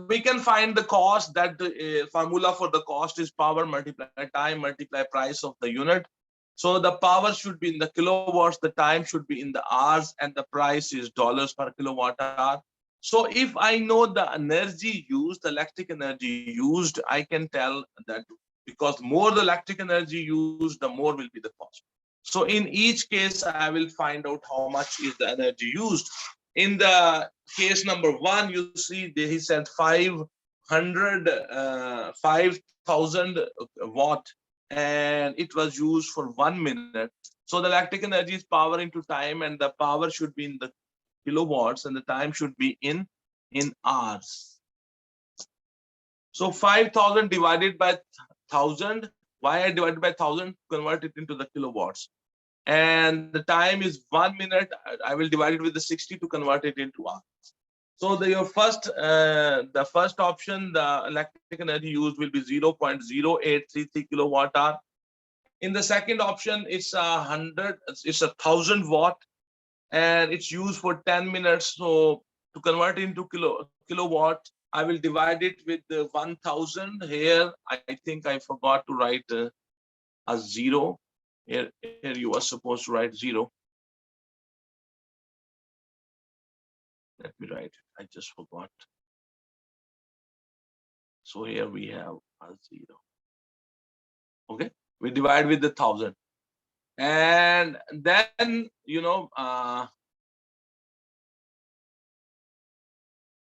[SPEAKER 1] we can find the cost, that the formula for the cost is power multiply time multiply price of the unit. So the power should be in the kilowatts, the time should be in the hours, and the price is dollars per kilowatt hour. So if I know the energy used, the electric energy used, I can tell that because more the electric energy used, the more will be the cost. So in each case, I will find out how much is the energy used. In the case number one, you see he said 5,000 watt, and it was used for 1 minute. So the electric energy is power into time, and the power should be in the kilowatts, and the time should be in hours. So 5,000 divided by 1,000. Why I divided by 1,000? Convert it into the kilowatts. And the time is 1 minute. I will divide it with the 60 to convert it into hours. So the first option, the electric energy used will be 0.0833 kilowatt hour. In the second option, it's 1,000 watt, and it's used for 10 minutes. So to convert into kilowatt, I will divide it with the 1,000. Here, I think I forgot to write a zero. Here you are supposed to write 0. Let me write it. I just forgot. So here we have a 0. Okay, we divide with the 1,000, and then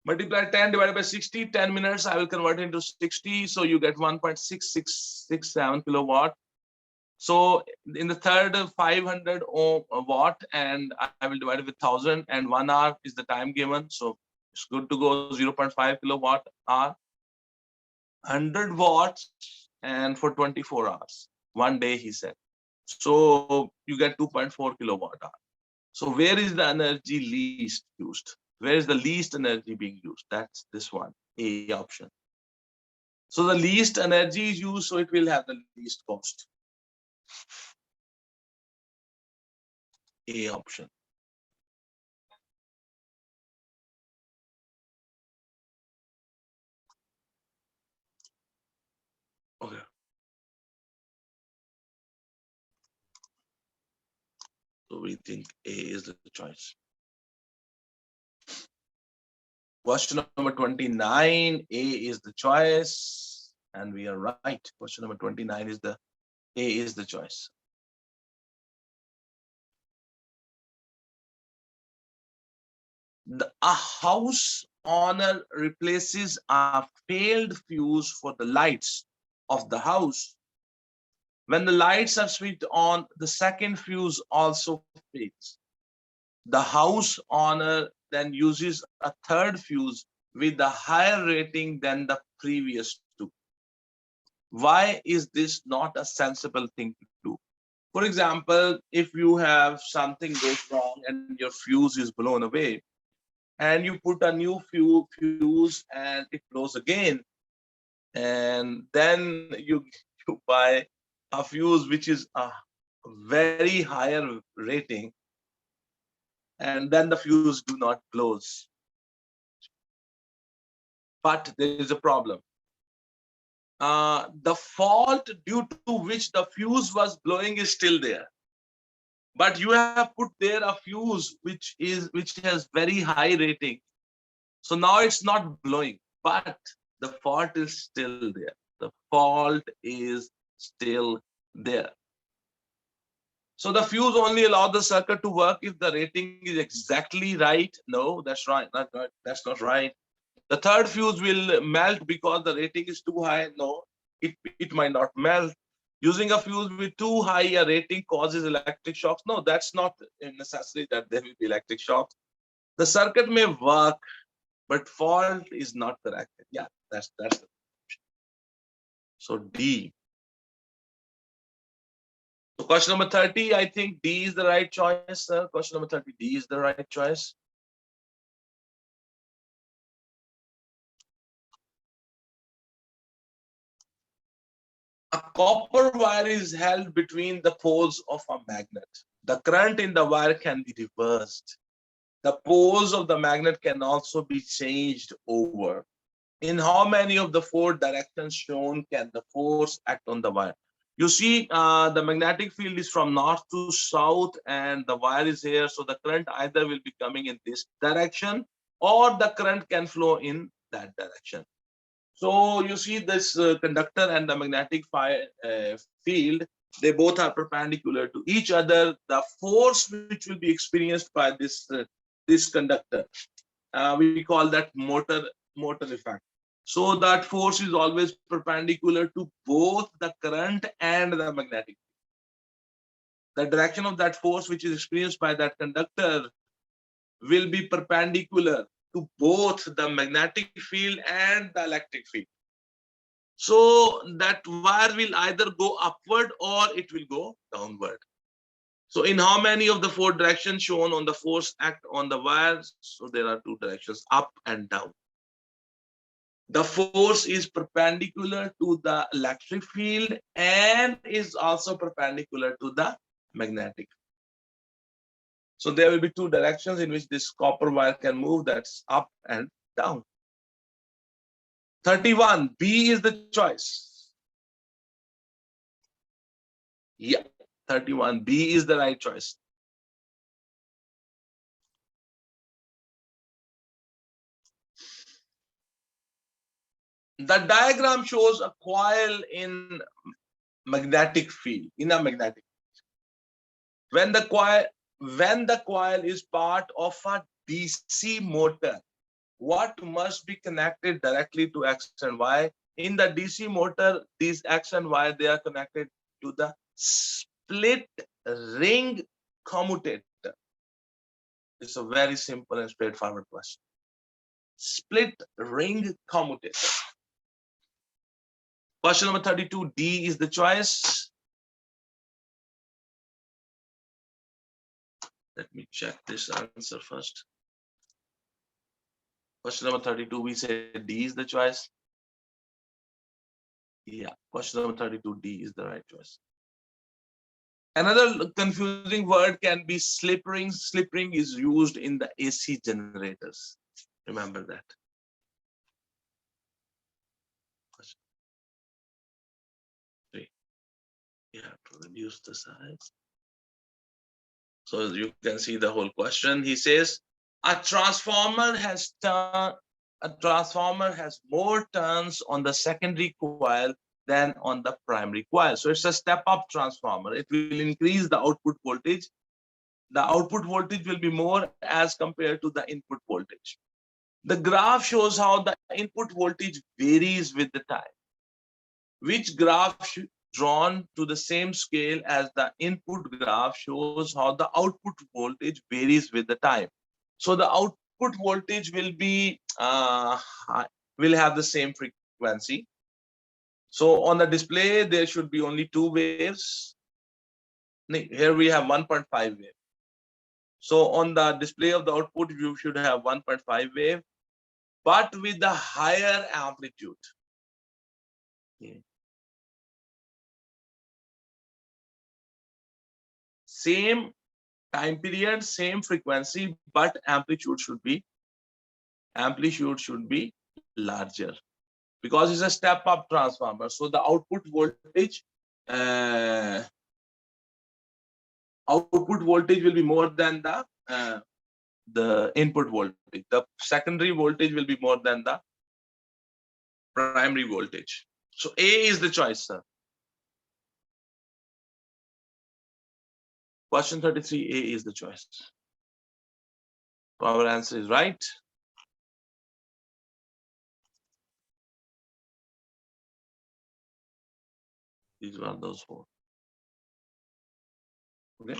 [SPEAKER 1] multiply 10 divided by 60. 10 minutes, I will convert it into 60. So you get 1.6667 kilowatt. So in the third, 500 watt, and I will divide it with 1,000, and 1 hour is the time given. So it's good to go 0.5 kilowatt hour. 100 watts, and for 24 hours, 1 day, he said. So you get 2.4 kilowatt hour. So where is the energy least used? Where is the least energy being used? That's this one, A option. So the least energy is used, so it will have the least cost. A option. Okay. So we think A is the choice. Question number 29, A is the choice, and we are right. Question number 29 is A is the choice. A house owner replaces a failed fuse for the lights of the house. When the lights are switched on, the second fuse also fades. The house owner then uses a third fuse with a higher rating than the previous two. Why is this not a sensible thing to do? For example, if you have something goes wrong and your fuse is blown away, and you put a new fuse and it blows again, and then you buy a fuse which is a very higher rating, and then the fuse do not blows. But there is a problem. the fault due to which the fuse was blowing is still there. But you have put there a fuse which has very high rating. So now it's not blowing, but the fault is still there. The fault is still there. So the fuse only allows the circuit to work if the rating is exactly right. No, that's right. That's not right. The third fuse will melt because the rating is too high. No, it might not melt. Using a fuse with too high a rating causes electric shocks. No, that's not necessary that there will be electric shocks. The circuit may work, but fault is not correct. Yeah, that's the so D. So question number 30, I think D is the right choice, sir. Question number 30, D is the right choice. A copper wire is held between the poles of a magnet. The current in the wire can be reversed. The poles of the magnet can also be changed over. In how many of the four directions shown can the force act on the wire? You see, the magnetic field is from north to south and the wire is here. So the current either will be coming in this direction or the current can flow in that direction. So you see this conductor and the magnetic field, they both are perpendicular to each other. The force which will be experienced by this conductor, we call that motor effect. So that force is always perpendicular to both the current and the magnetic. The direction of that force which is experienced by that conductor will be perpendicular to both the magnetic field and the electric field. So that wire will either go upward or it will go downward. So in how many of the four directions shown on the force act on the wires? So there are two directions, up and down. The force is perpendicular to the electric field and is also perpendicular to the magnetic. So there will be two directions in which this copper wire can move, that's up and down. 31, B is the choice. Yeah, 31, B is the right choice. The diagram shows a coil in magnetic field, in a magnetic field. When the coil is part of a DC motor, what must be connected directly to X and Y? In the DC motor, these X and Y, they are connected to the split ring commutator. It's a very simple and straightforward question. Split ring commutator. Question number 32, D is the choice. Let me check this answer first. Question number 32, we said D is the choice. Yeah, question number 32, D is the right choice. Another confusing word can be slip ring. Slip ring is used in the AC generators. Remember that. You have to reduce the size. So you can see the whole question. He says, a transformer has more turns on the secondary coil than on the primary coil. So it's a step-up transformer. It will increase the output voltage. The output voltage will be more as compared to the input voltage. The graph shows how the input voltage varies with the time. Which graph drawn to the same scale as the input graph shows how the output voltage varies with the time. So the output voltage will be will have the same frequency. So on the display, there should be only two waves. Here we have 1.5 wave. So on the display of the output, you should have 1.5 wave, but with the higher amplitude. Okay. Same time period, same frequency, but amplitude should be larger. because it's a step-up transformer. So the output voltage will be more than the input voltage. The secondary voltage will be more than the primary voltage. So A is the choice, sir. Question 33, A is the choice. So our answer is right. These were those four. Okay.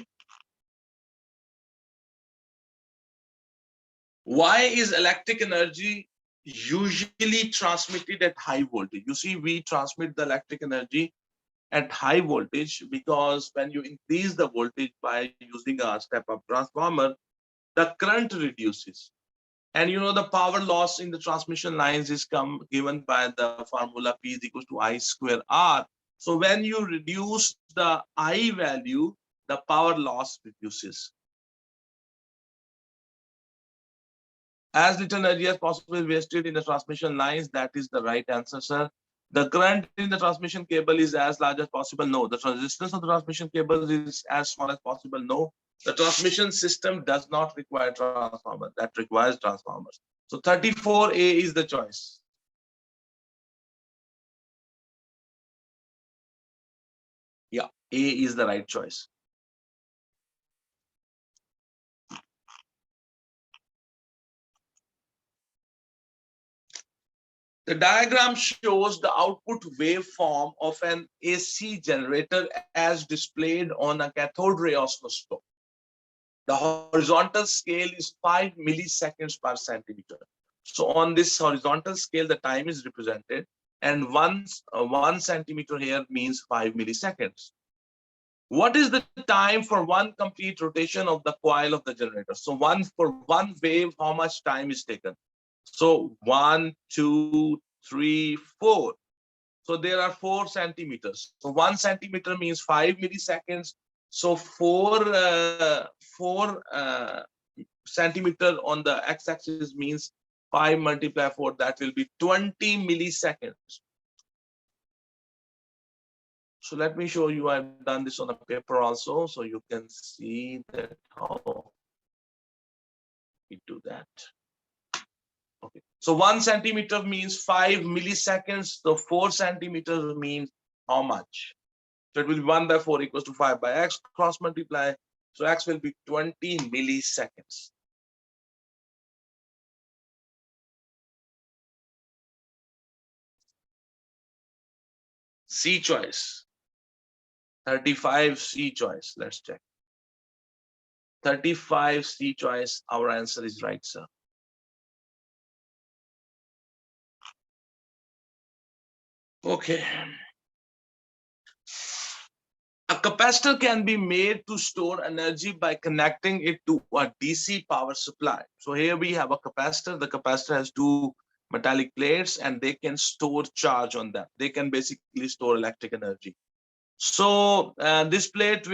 [SPEAKER 1] Why is electric energy usually transmitted at high voltage? You see, we transmit the electric energy at high voltage because when you increase the voltage by using a step-up transformer, the current reduces. And you know the power loss in the transmission lines is given by the formula P is equal to I square R. So when you reduce the I value, the power loss reduces. As little energy as possible is wasted in the transmission lines. That is the right answer, sir. The current in the transmission cable is as large as possible. No. The resistance of the transmission cable is as small as possible. No. The transmission system does not require transformers. That requires transformers. So 34A is the choice. Yeah, A is the right choice. The diagram shows the output waveform of an AC generator as displayed on a cathode ray oscilloscope. The horizontal scale is 5 milliseconds per centimeter. So on this horizontal scale, the time is represented, and 1 centimeter here means 5 milliseconds. What is the time for one complete rotation of the coil of the generator? So for one wave, how much time is taken? So 1, 2, 3, 4. So there are 4 centimeters. So 1 centimeter means 5 milliseconds. So 4 centimeter on the x-axis means 5 multiply 4. That will be 20 milliseconds. So let me show you. I've done this on a paper also, so you can see that how we do that. Okay. So 1 centimeter means 5 milliseconds. So 4 centimeters means how much? So it will be 1 by 4 equals to 5 by x, cross multiply. So x will be 20 milliseconds. C choice. 35 C choice. Let's check. 35 C choice. Our answer is right, sir. Okay. A capacitor can be made to store energy by connecting it to a DC power supply. So here we have a capacitor. The capacitor has 2 metallic plates and they can store charge on them. They can basically store electric energy. So this plate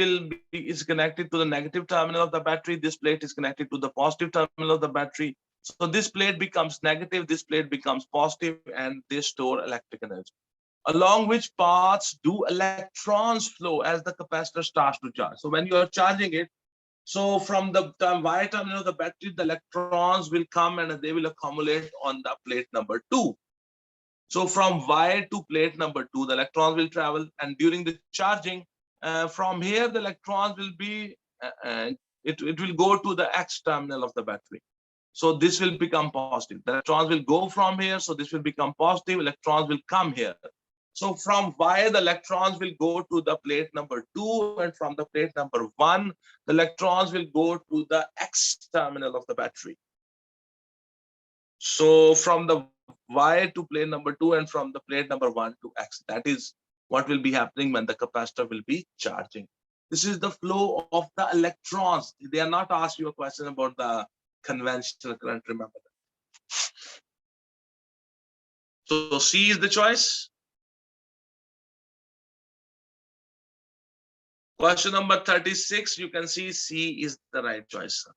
[SPEAKER 1] is connected to the negative terminal of the battery. This plate is connected to the positive terminal of the battery. So this plate becomes negative, this plate becomes positive, and they store electric energy. Along which paths do electrons flow as the capacitor starts to charge? So when you are charging it, so from the Y terminal of the battery, the electrons will come and they will accumulate on the plate number 2. So from Y to plate number 2, the electrons will travel, and during the charging, from here the electrons will be, it will go to the X terminal of the battery. So this will become positive. The electrons will go from here, so this will become positive. Electrons will come here. So from Y, the electrons will go to the plate number 2, and from the plate number 1, the electrons will go to the X terminal of the battery. So from the Y to plate number 2 and from the plate number 1 to X. That is what will be happening when the capacitor will be charging. This is the flow of the electrons. They are not asked you a question about the conventional current, remember that. So C is the choice. Question number 36, you can see C is the right choice.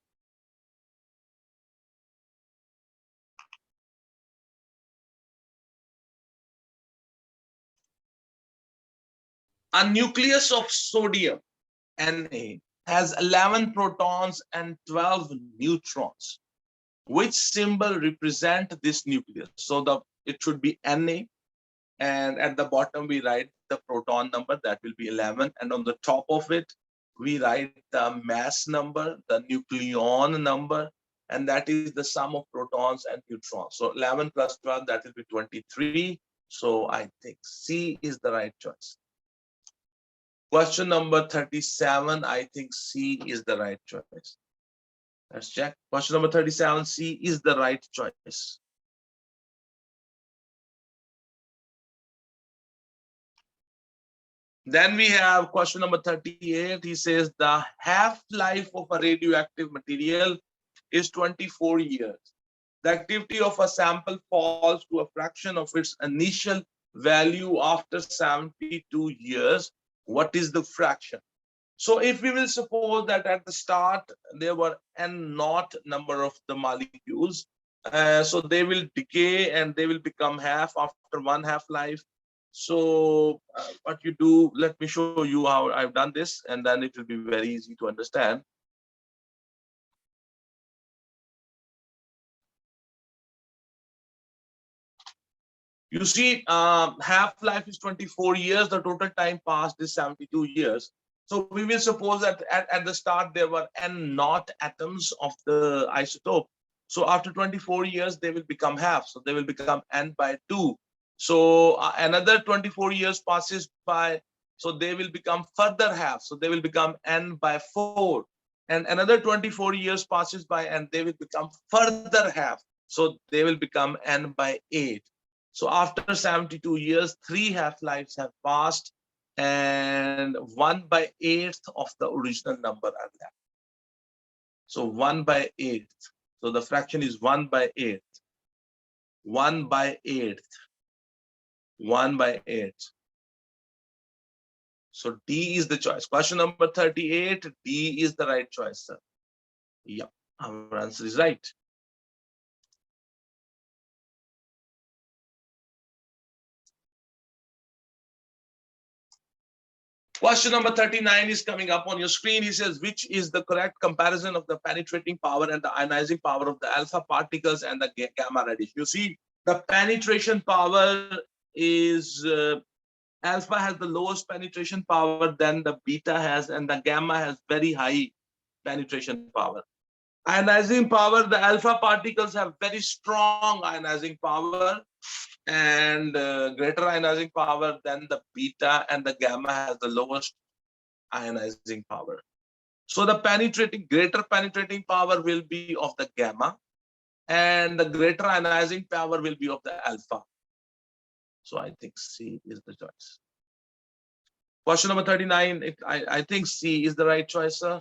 [SPEAKER 1] A nucleus of sodium, Na, has 11 protons and 12 neutrons. Which symbol represent this nucleus? So it should be Na, and at the bottom we write the proton number, that will be 11, and on the top of it we write the mass number, the nucleon number, and that is the sum of protons and neutrons. So 11 plus 12, that will be 23. So I think C is the right choice. Question number 37, I think C is the right choice. Let's check. Question number 37, C is the right choice. Then we have question number 38. He says the half-life of a radioactive material is 24 years. The activity of a sample falls to a fraction of its initial value after 72 years. What is the fraction? So if we will suppose that at the start there were n naught number of the molecules, so they will decay and they will become half after one half-life. So what you do, let me show you how I've done this, and then it will be very easy to understand. You see, half-life is 24 years. The total time passed is 72 years. So we will suppose that at the start there were n naught atoms of the isotope. So after 24 years, they will become half. So they will become n by 2. So another 24 years passes by. So they will become further half. So they will become n by 4. And another 24 years passes by and they will become further half. So they will become n by 8. So after 72 years, 3 half-lives have passed and 1 by 8th of the original number are left. So 1 by 8th. So the fraction is 1 by 8th. 1 by 8th. 1 by 8th. So D is the choice. Question number 38, D is the right choice, sir. Yeah, our answer is right. Question number 39 is coming up on your screen. He says, which is the correct comparison of the penetrating power and the ionizing power of the alpha particles and the gamma radiation? You see, the penetration power is alpha has the lowest penetration power, then the beta has, and the gamma has very high penetration power. Ionizing power, the alpha particles have very strong ionizing power and greater ionizing power than the beta, and the gamma has the lowest ionizing power. So the greater penetrating power will be of the gamma, and the greater ionizing power will be of the alpha. So I think C is the choice. Question number 39, I think C is the right choice, sir.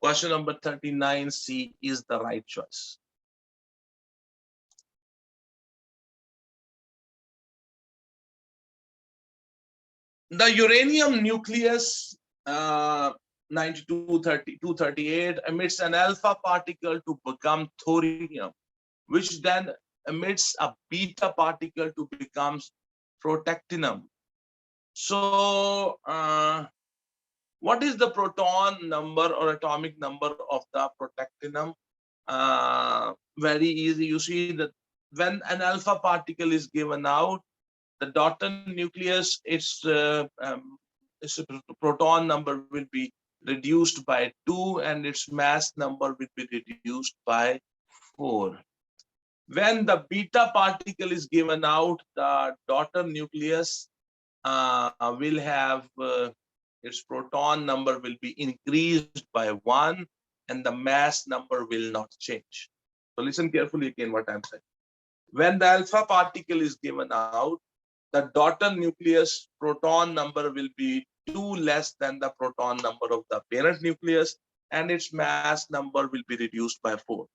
[SPEAKER 1] Question number 39, C is the right choice. The uranium nucleus 238 emits an alpha particle to become thorium, which then emits a beta particle to become protactinium. So what is the proton number or atomic number of the protactinium? Very easy. You see that when an alpha particle is given out, the daughter nucleus, its proton number will be reduced by 2 and its mass number will be reduced by 4. When the beta particle is given out, the daughter nucleus will have its proton number will be increased by 1 and the mass number will not change. So listen carefully again what I'm saying. When the alpha particle is given out, the daughter nucleus proton number will be 2 less than the proton number of the parent nucleus, and its mass number will be reduced by 4.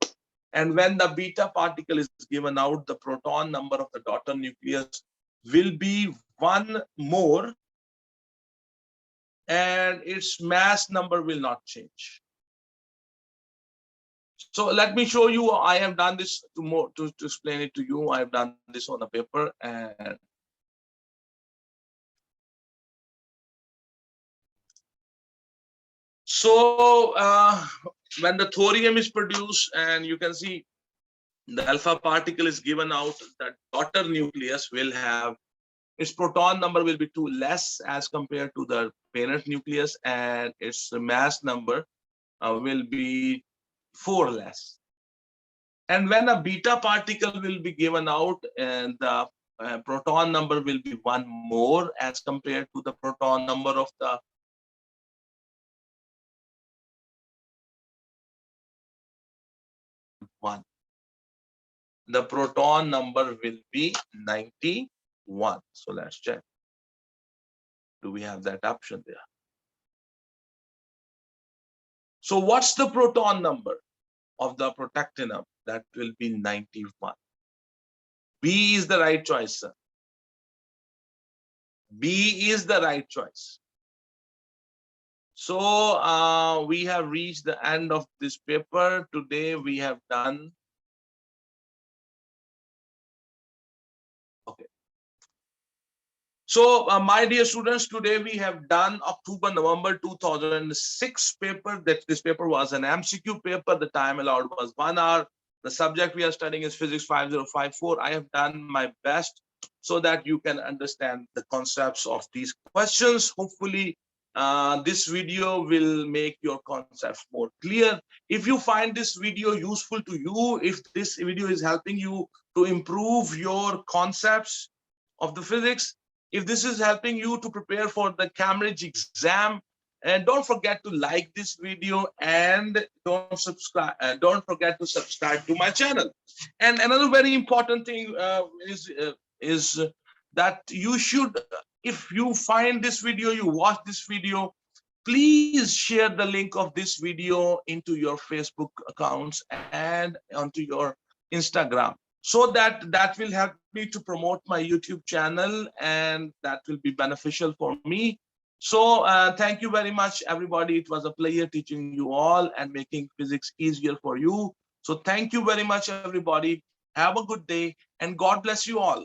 [SPEAKER 1] And when the beta particle is given out, the proton number of the daughter nucleus will be 1 more, and its mass number will not change. So let me show you. I have done this to explain it to you. I have done this on a paper, and So when the thorium is produced, and you can see the alpha particle is given out, that daughter nucleus will have its proton number will be 2 less as compared to the parent nucleus, and its mass number will be 4 less. And when a beta particle will be given out, and the proton number will be 1 more as compared to the proton number of the one. The proton number will be 91. So let's check. Do we have that option there? So what's the proton number of the protactinum? That will be 91. B is the right choice, sir. B is the right choice. So we have reached the end of this paper. Today we have done. Okay. So my dear students, today we have done October-November 2006 paper. That this paper was an MCQ paper. The time allowed was 1 hour. The subject we are studying is Physics 5054. I have done my best so that you can understand the concepts of these questions. Hopefully, this video will make your concepts more clear. If you find this video useful to you, if this video is helping you to improve your concepts of the physics, if this is helping you to prepare for the Cambridge exam, and don't forget to like this video, and don't forget to subscribe to my channel. And another very important thing is that you should, if you find this video, you watch this video, please share the link of this video into your Facebook accounts and onto your Instagram, so that will help me to promote my YouTube channel, and that will be beneficial for me. So thank you very much, everybody. It was a pleasure teaching you all and making physics easier for you. So thank you very much, everybody. Have a good day, and God bless you all.